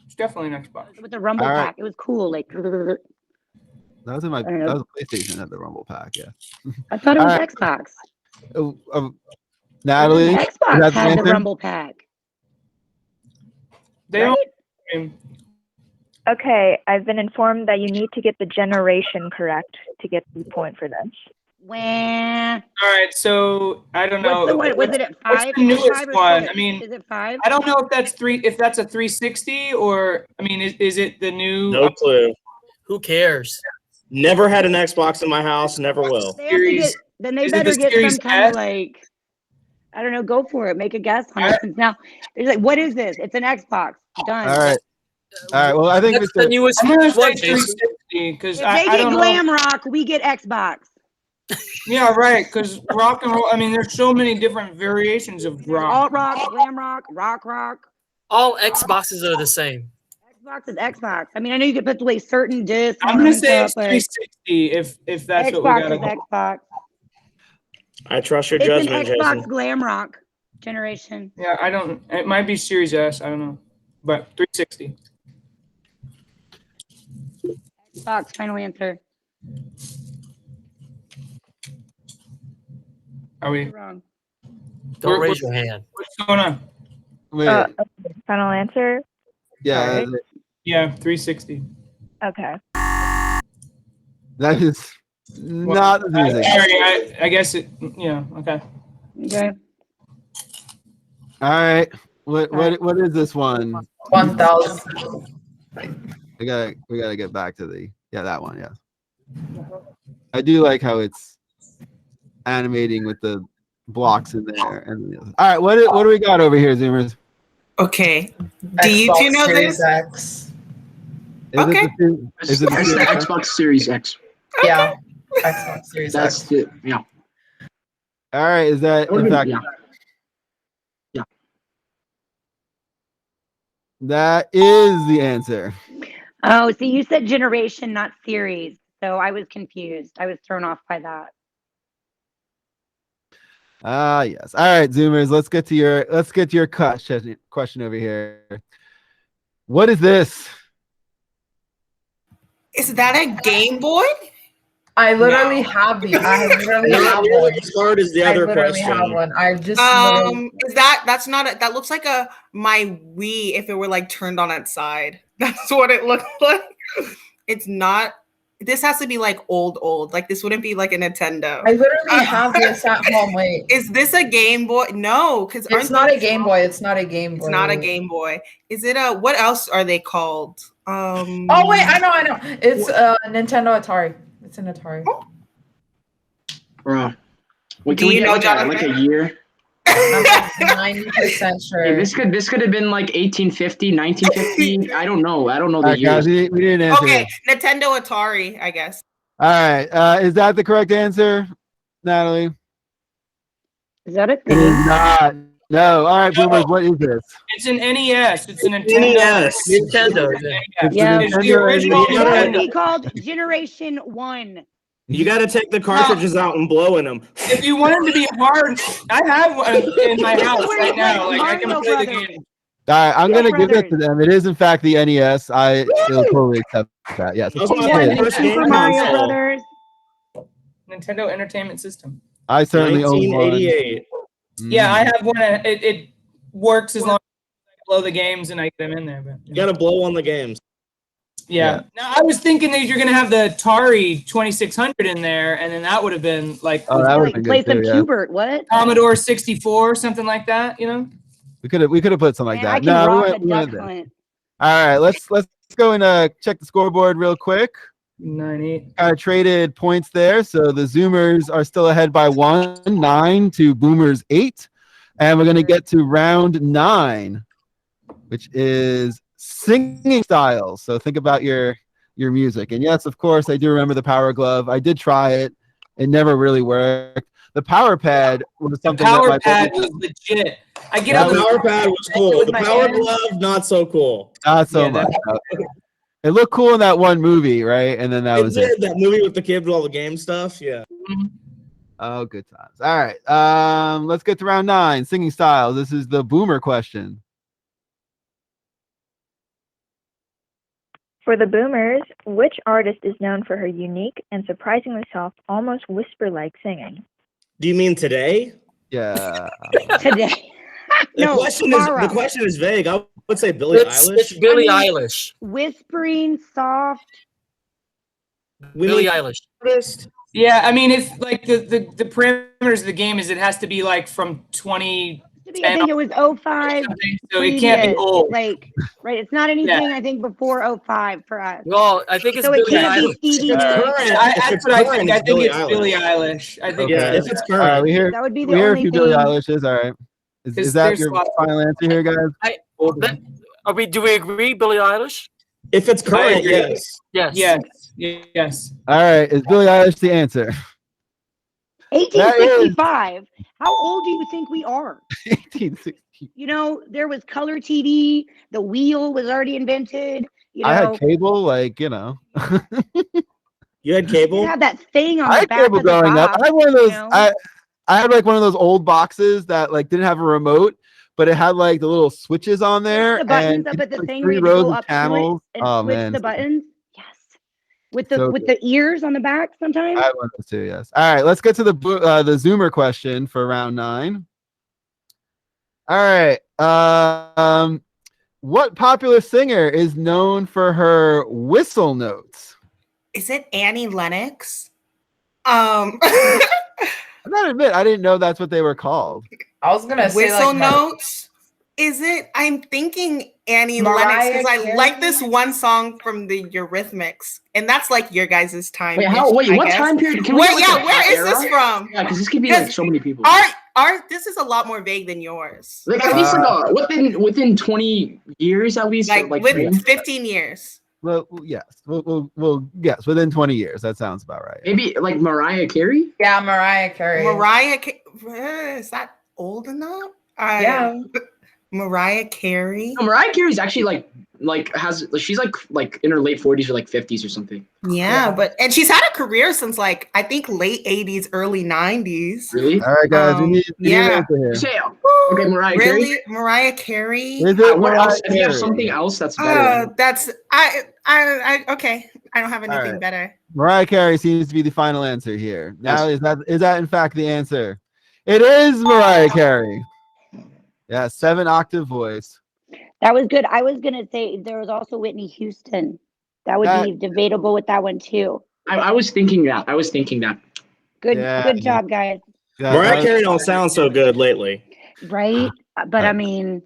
it's definitely an Xbox. With the Rumble All right. pack, it was cool. Like That was in my I don't know. that was a PlayStation at the Rumble pack. Yeah. I thought it was All right. Xbox. Natalie, is that Xbox the had the answer? Rumble pack. They Right? don't. Okay, I've been informed that you need to get the generation correct to get the point for this. Wah. All right, so I don't know. What's the one? Was it at What's 5? the Is it newest 5 or one? 6? I mean, Is it 5? I don't know if that's a 360 or I mean, is it the new? No clue. Who cares? Never had an Xbox in my house. Never will. They have to Series- get, then they is it better the get Series some kind S? of like, I don't know, go for it. Make a guess on it. Since now, it's like, what is this? It's an Xbox. Done. All right. All right. Well, I think That's the Mr. newest I'm gonna say one, Jason. 360 because If I they get don't know. glam rock, we get Xbox. Yeah, right. Because rock and roll. I mean, there's so many different variations of There's rock. alt rock, glam rock, rock. All Xboxes are the same. Xbox is Xbox. I mean, I know you could put away certain discs. I'm gonna and say it's stuff, but 360 if that's what we Xbox gotta is go. Xbox. I trust your It's an judgment, Xbox Jason. glam rock generation. Yeah, I don't. It might be Series S. I don't know, but 360. Xbox, final answer. Are we? You're wrong. Don't We're- raise your hand. What's going on? Wait, Okay, final answer? yeah, sorry. Yeah, 360. Okay. that is not the music. Sorry, I guess it. Yeah. Okay. Okay. All right. What is this one? 1,000. We gotta get back to that one. Yeah. I do like how it's animating with the blocks in there. And all right, what do we got over here, Zoomers? Okay. Do you two know Series this? X. Okay. Is it That's the Xbox Series X. Yeah. Xbox Series That's X. the yeah. All right, is that in fact? Yeah. That is the answer. Oh, so you said generation, not series. So I was confused. I was thrown off by that. Yes. All right, Zoomers, let's get to your question over here. What is this? Is that a Game Boy? I literally have the. I literally Not have nearly one. as hard as the I other literally have question. one. I just Is that's not a, that looks like a my Wii if it were like turned on its side. That's what it looks like. It's not. This has to be like old. Like this wouldn't be like a Nintendo. I literally have this at home. Wait, Is this a Game Boy? No, because it's not a Game Boy. It's not a Game Boy. It's not a Game Boy. Is it a? What else are they called? Oh wait, I know. It's a Nintendo Atari. It's an Atari. Bro, wait, Do can we you get know, like Jonathan? a year? I'm 90% sure. Hey, this could have been like 1850, 1950. I don't know. I don't know All the right, guys, years. we didn't answer. Okay, this. Nintendo Atari, I guess. All right, is that the correct answer, Natalie? Is that a It thing? is not. No. All right, Boomers, what is this? It's an NES. It's a Nintendo. NES. Nintendo. It's Yeah. the It's the Nintendo original NES. That would Nintendo. be called Generation 1. You got to take the cartridges out and blow in them. If you want them to be hard, I have one in my house right now. Like I can Mario play the Brothers. game. All right, I'm Yeah, going to give that to brothers. them. It is, in fact, the NES. I will totally accept that. Yes. That was It my is. first Super game Mario console. Brothers. Nintendo Entertainment System. I certainly own one. 1988. Yeah, I have one. It works as long as I blow the games and I get them in there. But You got to blow on the games. yeah. Now I was thinking that you're gonna have the Atari 2600 in there, and then that would have been like Oh, that would Like have play been some good too, yeah. Qbert. What? Commodore 64, something like that. You know. We could have put something like Man, I that. can No, rock a we went duck there. hunt. All right, let's go and check the scoreboard real quick. 9-8. Kind of traded points there, so the Zoomers are still ahead by 9 to Boomers 8, and we're gonna get to round 9, which is singing styles. So think about your music. And yes, of course, I do remember the Power Glove. I did try it. It never really worked. The Power Pad was something Power that Pad was legit. I get That on The the Power Pad was cool. The my Power hand. Glove, not so cool. not so Yeah, much. It looked cool in that one movie, right? And then that It was did it. that movie with the kid with all the game stuff. Yeah. Oh, good times. All right. Let's get to round 9. Singing styles. This is the Boomer question. For the Boomers, which artist is known for her unique and surprisingly soft, almost whisper-like singing? Do you mean today? Yeah. Today. The No, tomorrow. question is vague. I would say Billie It's Eilish. Billie I mean- Eilish. Whispering, soft. Billie Eilish. Eilish. Yeah, I mean, it's like the parameters of the game is it has to be like from 20 I think it was 05. something, so it can't be previous, old. Like, right? It's not anything I think before 05 for us. Well, I think it's So it Billie can't Eilish. be Stevie It's Nicks. current. That's what I think. I think Billie it's Billie Eilish. I think Yeah, it's if it's All right, current. we hear That would be the we hear a only few thing. Billie Eilishes. All right. Is Because that there's your lots- final answer here, guys? Do we agree, Billie Eilish? If it's current, agree. yes. Yes. Yes. All right. Is Billie Eilish the answer? 1865. How old do you think we are? 1860. You know, there was color TV. The wheel was already invented. You know, I had cable, like, you know. You had it cable? had that thing on I the had back cable of the growing up. box, I had one of those. you know? I had like one of those old boxes that like didn't have a remote, but it had like the little switches on there. The buttons and up at the like thing 3 where you had to rows go of up to it channels. and Oh switch man, the buttons. Yes, with the So with the ears on the back sometimes. I had one of those too. Yes. All right. Let's get to the Zoomer question for round 9. All right. What popular singer is known for her whistle notes? Is it Annie Lennox? I gotta admit, I didn't know that's what they were called. I was gonna say Whistle like notes. Is it? I'm thinking Annie Mariah Lennox because I like this Carey? one song from the Eurythmics, and that's like your guys' time. Wait, what time period? Can we Wait, go, like, yeah, the where is this era? from? Yeah, because this could be like so many people. this is a lot more vague than yours. Like at least within 20 years at least. Like with 15 years. Well, yes. We'll yes, within 20 years. That sounds about right. Maybe like Mariah Carey? Yeah, Mariah Carey. Is that old enough? Yeah. Mariah Carey. No, Mariah Carey's actually she's like in her late 40s or like 50s or something. Yeah, and she's had a career since like I think late 80s, early 90s. Really? All right, guys. We need an answer here. Okay, Mariah Carey. Really, Mariah Carey. Is it What else? Mariah If you have Carey? something else that's better. That's I okay. I don't have anything right. better. Mariah Carey seems to be the final answer here. Now, is that in fact the answer? It is Mariah Carey. Yeah, 7-octave voice. That was good. I was gonna say there was also Whitney Houston. That would be debatable with that one too. I was thinking that. Good job, guys. Yeah, Mariah Carey don't sound so good lately. Right? But I mean,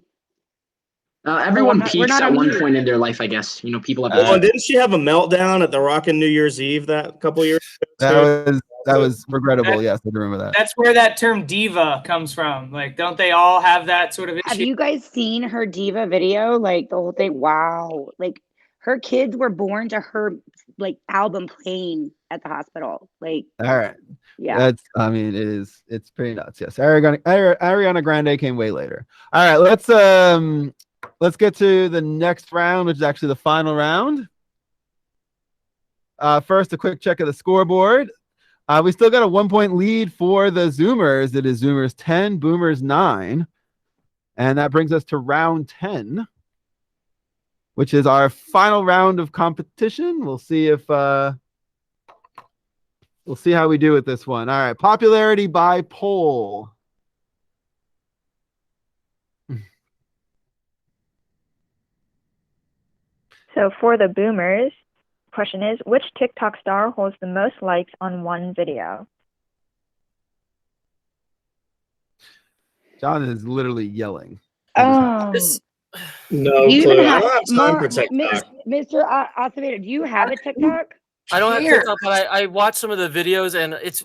everyone we're peaks not at one immune. point in their life, I guess. People have. Well, didn't she have a meltdown at the Rockin' New Year's Eve that couple years ago? That was regrettable. Yes, I remember that. That's where that term diva comes from. Like, don't they all have that sort of issue? have you guys seen her diva video? Like the whole thing. Wow. Like her kids were born to her like album playing at the hospital. Like, All right. yeah. It's pretty nuts. Yes. Ariana Grande came way later. All right, let's get to the next round, which is actually the final round. First, a quick check of the scoreboard. We still got a 1-point lead for the Zoomers. It is Zoomers 10, Boomers 9. And that brings us to round 10, which is our final round of competition. We'll see how we do with this one. All right, popularity by poll. So for the boomers, question is, which TikTok star holds the most likes on one video? John is literally yelling. No do you clue. even I have, don't have time for TikTok. Mr. Acevedo, do you have a TikTok? I don't have TikTok, but I watch some of the videos, and it's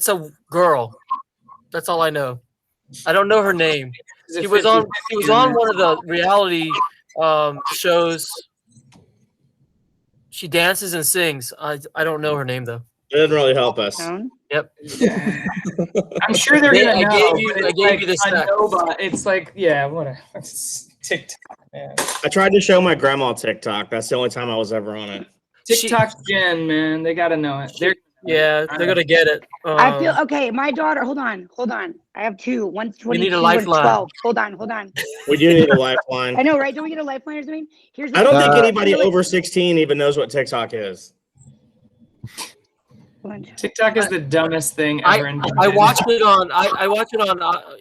a girl. That's all I know. I don't know her name. She was on one of the reality shows. She dances and sings. I don't know her name though. It didn't really help us. Yep. I'm sure they're gonna know. I gave you the Nova. It's like, yeah, whatever. It's TikTok, man. I tried to show my grandma TikTok. That's the only time I was ever on it. TikTok Gen, man, they gotta know it. They're gonna get it. I feel okay. My daughter, hold on. I have two. One's 22, need a one's lifeline. 12. Hold on. We do need a lifeline. I know, right? Don't we get a lifeline or something? Here's I don't think anybody over 16 even knows what TikTok is. TikTok is the dumbest thing ever invented. I watch it on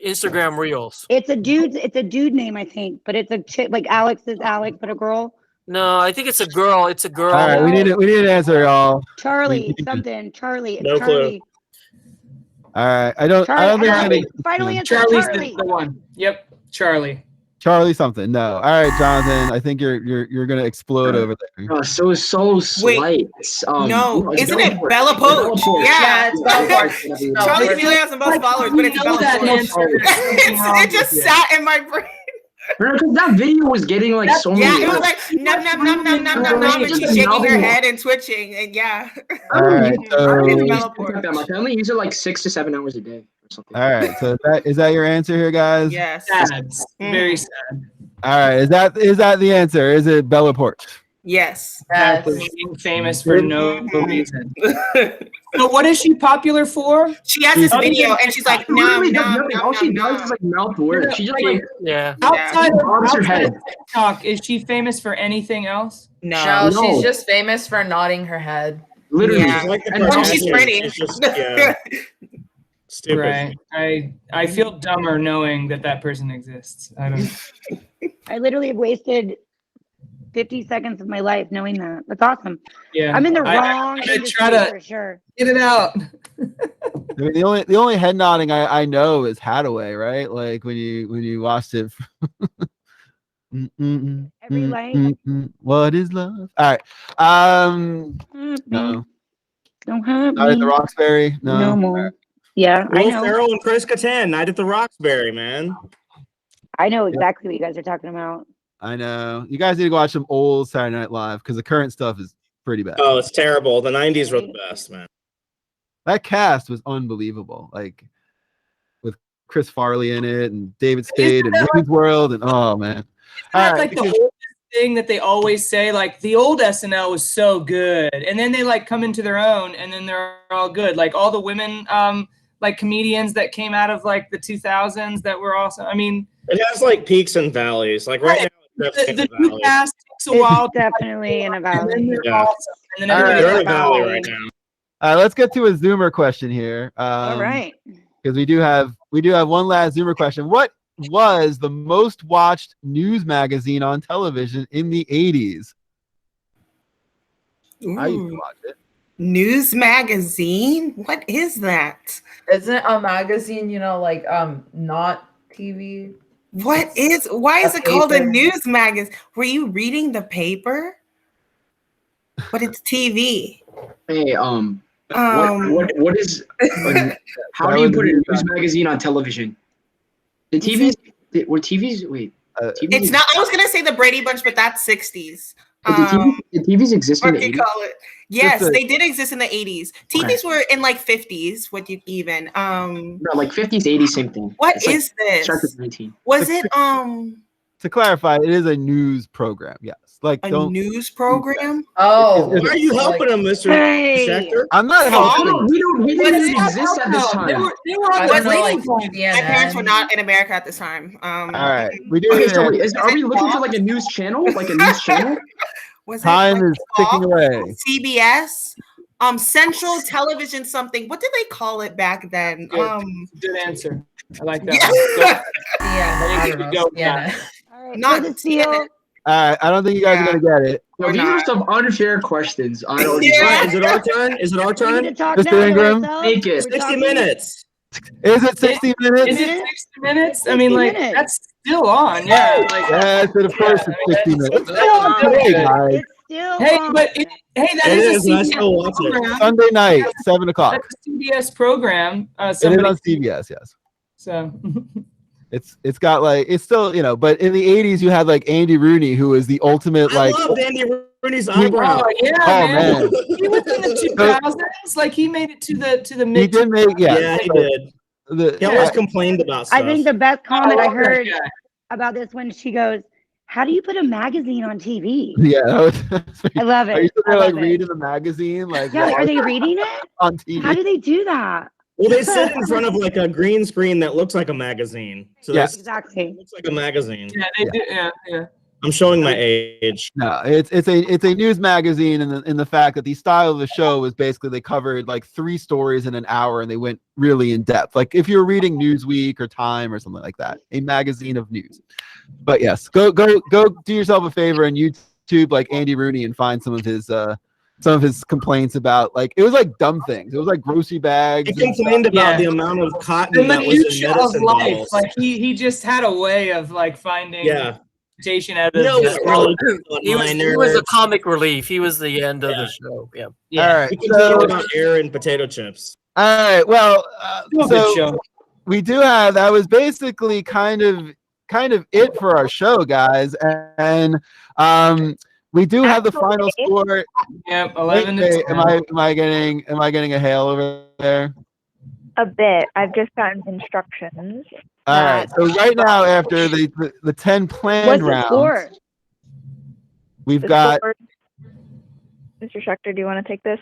Instagram Reels. It's a dude name, I think, but it's a chick. Like Alex is Alex, but a girl. No, I think it's a girl. It's a girl. All right, we need an answer, y'all. Charlie, something. Charlie. No Charlie. clue. All right, I don't think Final answer. Charlie's Charlie. the one. Yep, Charlie. Charlie something. No. All right, Jonathan. I think you're gonna explode over there. Oh, so slight. No, isn't it Bella Poach? Yeah, it's Bella Poach. Charlie D'Amelio has the most followers, but it's Bella Poach. It just sat in my brain. Because that video was getting like so many. Yeah, it was like num num num num num num num, and she's shaking her head and twitching, and yeah. All right, My family uses it like 6 to 7 hours a day or something. All right, so is that your answer here, guys? Yes. Sad. Very sad. All right, is that the answer? Is it Bella Porch? Yes. Being famous for no reason. So what is she popular for? She has this video, and she's like, all she does is like mouth words. She just like outside her head. of TikTok, is she famous for anything else? No, she's just famous for nodding her head. Literally, and she's pretty. It's just, stupid. Right. I feel dumber knowing that person exists. I don't. I literally have wasted 50 seconds of my life knowing that. That's awesome. Yeah. I'm in the wrong I industry try to for sure. Get it out. I mean, the only head nodding I know is Hadaway, right? Like when you watched it. Every light. What is love? All right. No. Don't hurt Not at me the Roxbury. No. no more. Yeah, I Will know. Ferrell and Chris Kattan, Night at the Roxbury, man. I know exactly what you guys are talking about. I know. You guys need to go watch some old Saturday Night Live because the current stuff is pretty bad. Oh, it's terrible. The 90s were the best, man. That cast was unbelievable. Like with Chris Farley in it and David Spade and Wayne's World and oh man. That's like the oldest thing that they always say, like the old SNL was so good, and then they like come into their own, and then they're all good. Like all the women, like comedians that came out of like the 2000s that were awesome. I mean, it has like peaks and valleys. Like right now, the new cast takes a while. It's definitely in a valley. And then they're Yeah. awesome. And then All right. everybody's They're in a like, valley oh. right now. Let's get to a Zoomer question here. All right. Because we do have one last Zoomer question. What was the most watched news magazine on television in the 80s? I used to watch it. News magazine? What is that? Isn't it a magazine, like not TV? Why is it called a news magazine? Were you reading the paper? But it's TV. Hey, what is? How do you put a news magazine on television? The TVs were TVs. Wait, it's not. I was gonna say the Brady Bunch, but that's 60s. The TVs exist in the 80s. Call it? Yes, they did exist in the 80s. TVs were in like 50s. What you even? No, like 50s, 80s, same thing. What it's is this? Starts with 19. Was it To clarify, it is a news program. Yes, like a news program? Oh, why are you helping him, Mr. Schechter? I'm not helping. We didn't even exist at this time. They were on my parents were not in America at this time. All right, we do. Okay, so are we looking for like a news channel? Like a news channel? Time is ticking away. CBS, Central Television, something. What did they call it back then? Good answer. I like that. I don't know. Yeah. All right. Not for the seal. All right, I don't think you guys are gonna get it. No, these are some unfair questions. I don't. Is it our turn? Is it our We turn? need to talk Mr. now to Ingram? ourselves. Take it. We're 60 talking- minutes. Is it 60 minutes? Is it 60 minutes? I mean, 60 like minutes. that's still on. Yeah. Like, Yes, of course it's 60 minutes. It's still on. Hey, guys. It's still hey, on. but that It is is, a and I CBS still watch it. program. Sunday night, 7 o'clock. That's a CBS program. It is Somebody, on CBS. Yes. so It's got like it's still but in the 80s you had like Andy Rooney who was the ultimate I like loved Andy Rooney's eyebrow. oh yeah, Oh, man. man. He was in the 2000s. Like he made it to the he mid. did make Yeah, he did. He always The, complained about stuff. I think the best comment I love that heard guy. about this when she goes, "How do you put a magazine on TV?" yeah, that was, I love are you it. sitting I there like love it. reading the magazine like Yeah, like, are they reading it? on TV? How do they do that? Well, they sit in front of like a green screen that looks like a magazine. So Yeah. that's Exactly. looks like a magazine. Yeah, they do. Yeah. I'm showing my age. No, it's a news magazine in the fact that the style of the show was basically they covered like 3 stories in an hour and they went really in depth. Like if you're reading Newsweek or Time or something like that, a magazine of news. But yes, go do yourself a favor and YouTube like Andy Rooney and find some of his complaints about like it was like dumb things. It was like grocery bags. He and complained about Yeah. the amount of The cotton that was in minutia of medicine life. bottles. Like he just had a way of like finding Yeah. reputation out of No, just- really, He was a comic relief. He was the end of the show. Yeah. yeah. All right, We can talk so about air and potato chips. all right. Well, Still a good so show. we do have that was basically kind of it for our show, guys, and we do have the final score. Yeah, 11 to Wait, 10. am I getting a hail over there? A bit. I've just gotten instructions. All right. So right now, after the 10 planned What's the rounds, score? we've The got score- Mr. Schechter, do you want to take this?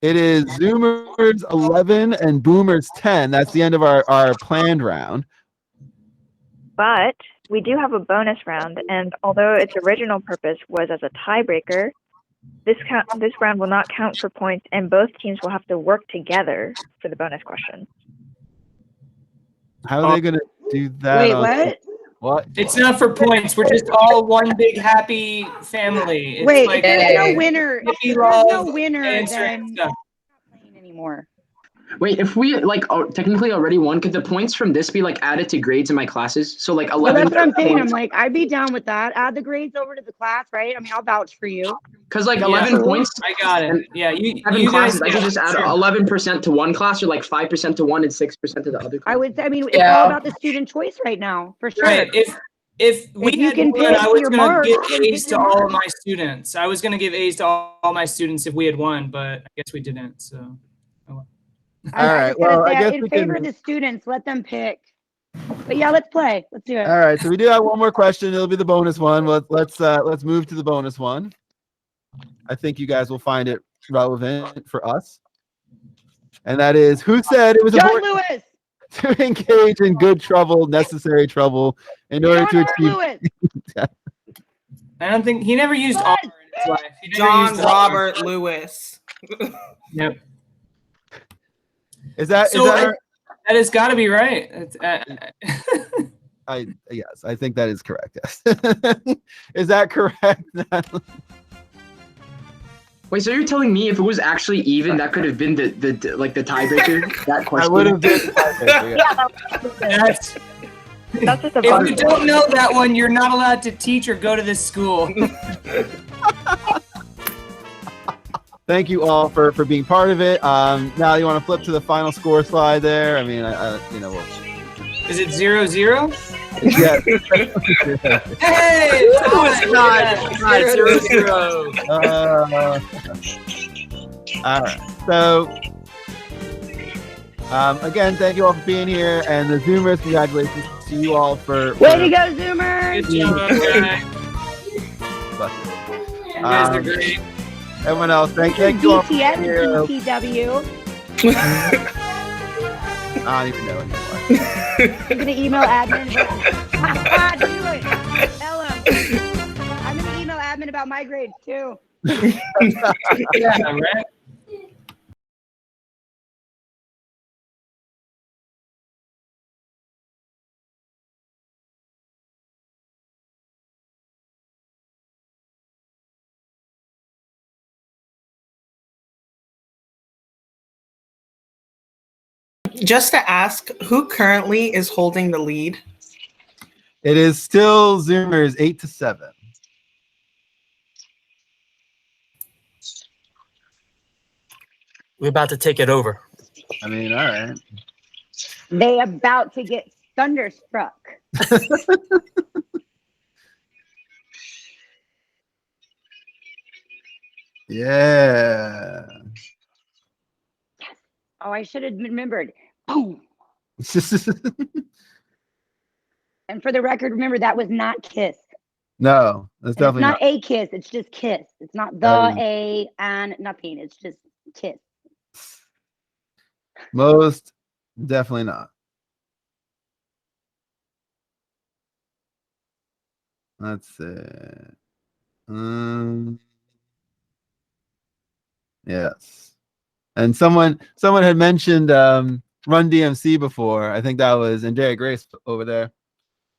it is Zoomers 11 and Boomers 10. That's the end of our planned round. But we do have a bonus round, and although its original purpose was as a tiebreaker, this round will not count for points, and both teams will have to work together for the bonus question. How are they going to do that? Wait, on- what? What? It's not for points. We're just all one big happy family. It's Wait, like, if there's Hey. no winner, Hippie if there's love, no winner, answering then stuff. not playing anymore. Wait, if we like technically already won, could the points from this be like added to grades in my classes? So like 11. Well, that's what I'm saying. I'm points. like, I'd be down with that. Add the grades over to the class, right? I mean, I'll vouch for you. Because like 11 points. I got it. Yeah, you 7 you classes. guys, I could just add 11% to one class, or like 5% to one and 6% to the other class. I mean, it's all about the student choice right now, for sure. Right. If we you had can one, pick I was your going to marks, give then pick A's to your all of marks. my students. I was going to give A's to all my students if we had won, but I guess we didn't. So. Oh well. All right. Well, I guess in we favor can. of the students, let them pick. But yeah, let's play. Let's do it. All right. So we do have one more question. It'll be the bonus one. Let's move to the bonus one. I think you guys will find it relevant for us. And that is, who said it was John important Lewis. to engage in good trouble, necessary trouble, in order to achieve? Lewis. I don't think he never used R in his life. He never John used Robert Lewis. Yep. Is that So that has got to be right. Yes, I think that is correct. Yes. Is that correct? Wait, so you're telling me if it was actually even, that could have been the tiebreaker? That question. I would have been the tiebreaker. Yeah, That's just a if you don't know that one, you're not allowed to teach or go to this school. Thank you all for being part of it. Now you want to flip to the final score slide there. I mean, Is it 0-0? Yeah. Hey, Not 0-0. All right. So, again, thank you all for being here, and the Zoomers, congratulations to you all for. Way to go, Zoomers! Good job, You guys are great. Everyone else, thank you all for being BTS here. and BTW. I don't even know anymore. I'm gonna email admin. Do it. Tell him. I'm gonna email admin about my grades too. Yeah, right. Just to ask, who currently is holding the lead? It is still Zoomers 8-7. We're about to take it over. I mean, all right. They about to get thunderstruck. Yeah. Oh, I should have remembered. Boom. And for the record, remember that was not kiss. No, that's And definitely it's not a kiss. It's just kiss. It's not the a and nothing. It's just kiss. Most definitely not. Let's see. Yes. And someone had mentioned Run DMC before. I think that was and Jerry Grace over there.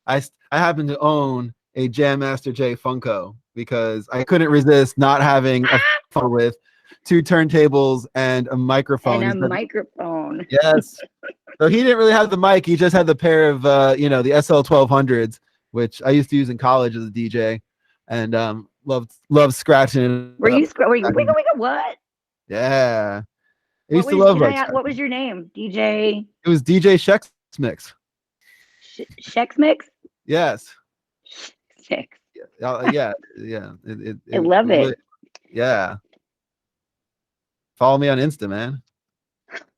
I happen to own a Jam Master J Funko because I couldn't resist not having a phone with 2 turntables and a microphone. And a microphone. Yes. So he didn't really have the mic. He just had the pair of the SL 1200s, which I used to use in college as a DJ, and loved scratching. Were you wiggle what? Yeah. I used to love like. What was your name? DJ. It was DJ Shex Mix. Shex Mix. Yes. Shex. Yeah. I love it. Yeah. Follow me on Insta, man.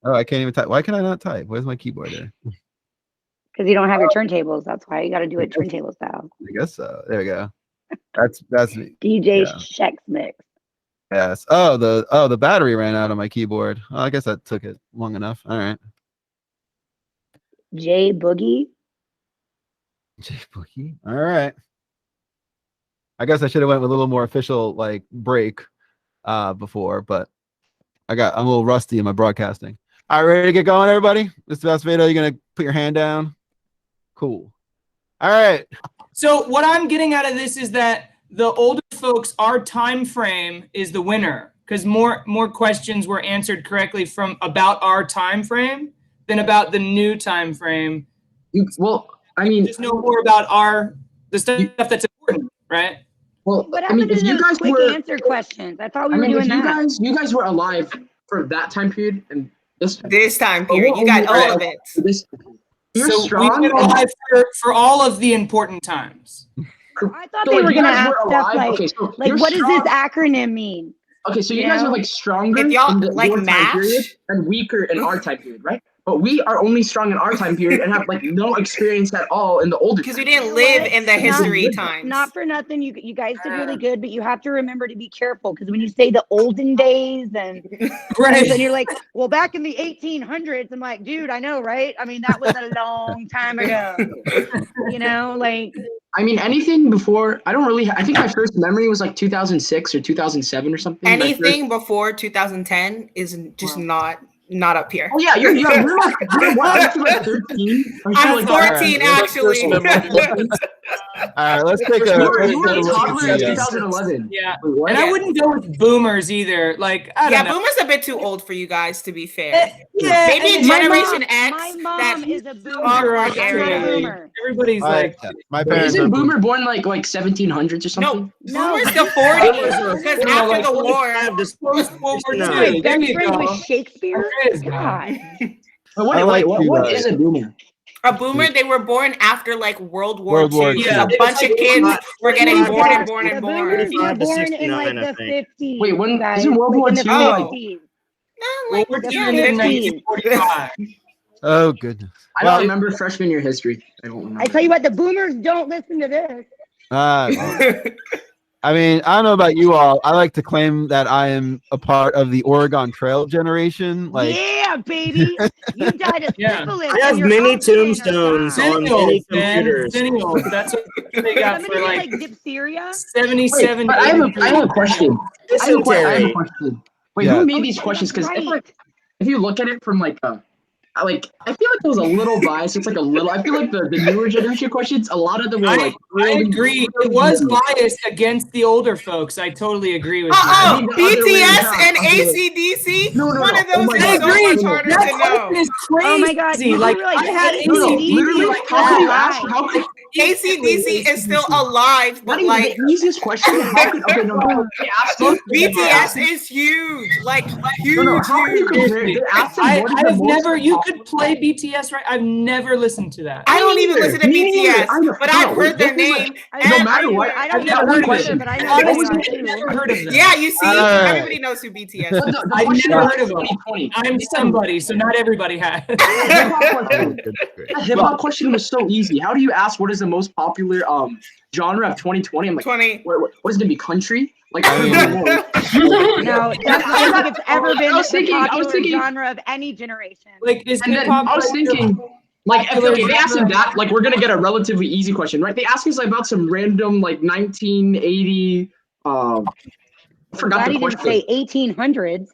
Oh, I can't even type. Why can I not type? Where's my keyboard there? Because you don't have your turntables. That's why you got to do it turntable style. I guess so. There we go. That's me. DJ Shex Mix. Yes. Oh, the battery ran out on my keyboard. Oh, I guess that took it long enough. All right. J Boogie. J Boogie. All right. I guess I should have went with a little more official like break before, but I'm a little rusty in my broadcasting. All right, ready to get going, everybody? Mr. Vasvedo, you gonna put your hand down? Cool. All right. So what I'm getting out of this is that the older folks, our time frame is the winner because more questions were answered correctly from about our time frame than about the new time frame. Well, I mean, just know more about the stuff that's important, right? Well, What I mean, happened if to you those guys quick were, answer questions? I thought we I were mean, if doing you that. guys were alive for that time period and This time But period, we're you got only all of alive it. for this. You're So strong. we've been alive for all of the important times. I thought So, they like, were you gonna guys ask were stuff alive? like, Okay, so like you're what does this strong. acronym mean? Okay, so you You guys are know? like stronger If y'all in the, like your time period MASH, and weaker in our time period, right? But we are only strong in our time period and have like no experience at all in the older. because we time didn't You know live what? in the history Not times. for nothing. You guys did really good, but you have to remember to be careful because when you say the olden days and Right. and you're like, well, back in the 1800s, I'm like, dude, I know, right? I mean, that was a long time ago. You know, like I mean, anything before, I don't really, I think my first memory was like 2006 or 2007 or something. Anything before 2010 is just not up here. Oh yeah, you're young. You're what? Aren't you like 13? I'm 14 actually. All right, let's take a. You were a toddler in 2011. Yeah. Wait, what? And I wouldn't go with boomers either. Like, I Yeah, don't know. boomers a bit too old for you guys, to be fair. Yeah, Maybe and Generation X. My mom that is a boomer. are I'm not a area. boomer. Everybody's All right, like, my parents are Isn't Boomer born like 1700s or something? No, boomers the No. 40s. Because No, after like the war, post World War No. II. There Best you friends go. with Shakespeare. Praise God. But I like you, what is a boomer? a boomer, they were born after like World War World War II. II. So a bunch of kids were getting born and born and The born. boomers were 45 to born in 69, like I the think. 50s. Wait, when guys, isn't World like War in the II like? 50s. No, World like War the II ended in 50s. 1945. Oh goodness. I don't remember freshman year history. I don't remember. I tell you what, the boomers don't listen to this. I mean, I don't know about you all. I like to claim that I am a part of the Oregon Trail generation. Like, Yeah, baby. You died of Yeah. syphilis. I have and your many oxygen or tombstones died. on many Centennials, man. computers. Centennials. That's what they got Somebody for with like like diphtheria. 77. But I have a question. I have a Dysentery. question. Wait, Yeah. who made these questions? Because if you look at it from like I feel like it was a little biased. It's like a little. I feel like the newer generation questions, a lot of them were like. I agree. It was biased against the older folks. I totally agree with you. Oh, the other way BTS around. and I'll do it. AC/DC? No, One of oh those my is I God. so agree. much harder That to know. question is crazy. Oh my God, you Like, realize I had AC/DC Literally, like, how could you ask? How could AC/DC is still alive, but not even like the easiest question? How could they asked you? BTS is huge, like huge. No, how can you huge. compare? They asked him I what is the have most never. You popular- could play BTS, right? I've never listened to that. I don't even listen to Me neither. BTS, but I've heard their name. No matter what, I don't I've never know heard of either, it. but I know who they Honestly, are I've too. never heard of them. Yeah, you see, Alright. everybody knows who BTS But is. the I've question never was heard of them. 2020. I'm somebody, so not everybody has. The hip hop question was so easy. How do you ask what is the most popular genre of 2020? I'm like, 20. what is it gonna be? Country? Like, I mean- No, definitely I don't think it's ever been I was thinking- the I was popular thinking- genre of any generation. Like, is And then hip-hop I was like thinking, like, if, okay, they asked him that, like, we're gonna get a relatively easy question, right? They asked us like, about some random like 1980. I forgot Glad the he didn't question. say 1800s.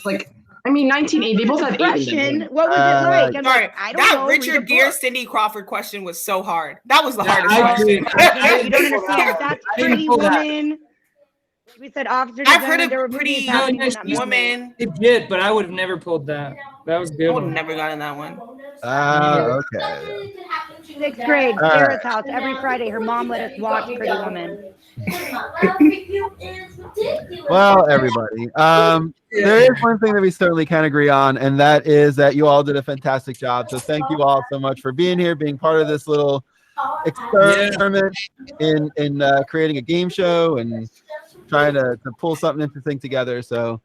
Like, I mean, 1980. They both had 8 in Depression. them. What was it like? I'm Sorry, like, I don't that know. read a Richard Gere, book. Cindy Crawford question was so hard. That was the Yeah, hardest I question. agree. You don't understand. That's I didn't Pretty pull that. Woman. We said Officer I've heard Designer. of There were Pretty movies happening in that movie. Woman. Legit, but I would have never pulled that. That was a I good would have one. never gotten that one. Okay. 6th grade, All right. Sarah's house. Every Friday, her mom let us watch Pretty Woman. Well, everybody, there is one thing that we certainly can agree on, and that is that you all did a fantastic job. So thank you all so much for being here, being part of this little experiment in creating a game show and trying to pull something interesting together. So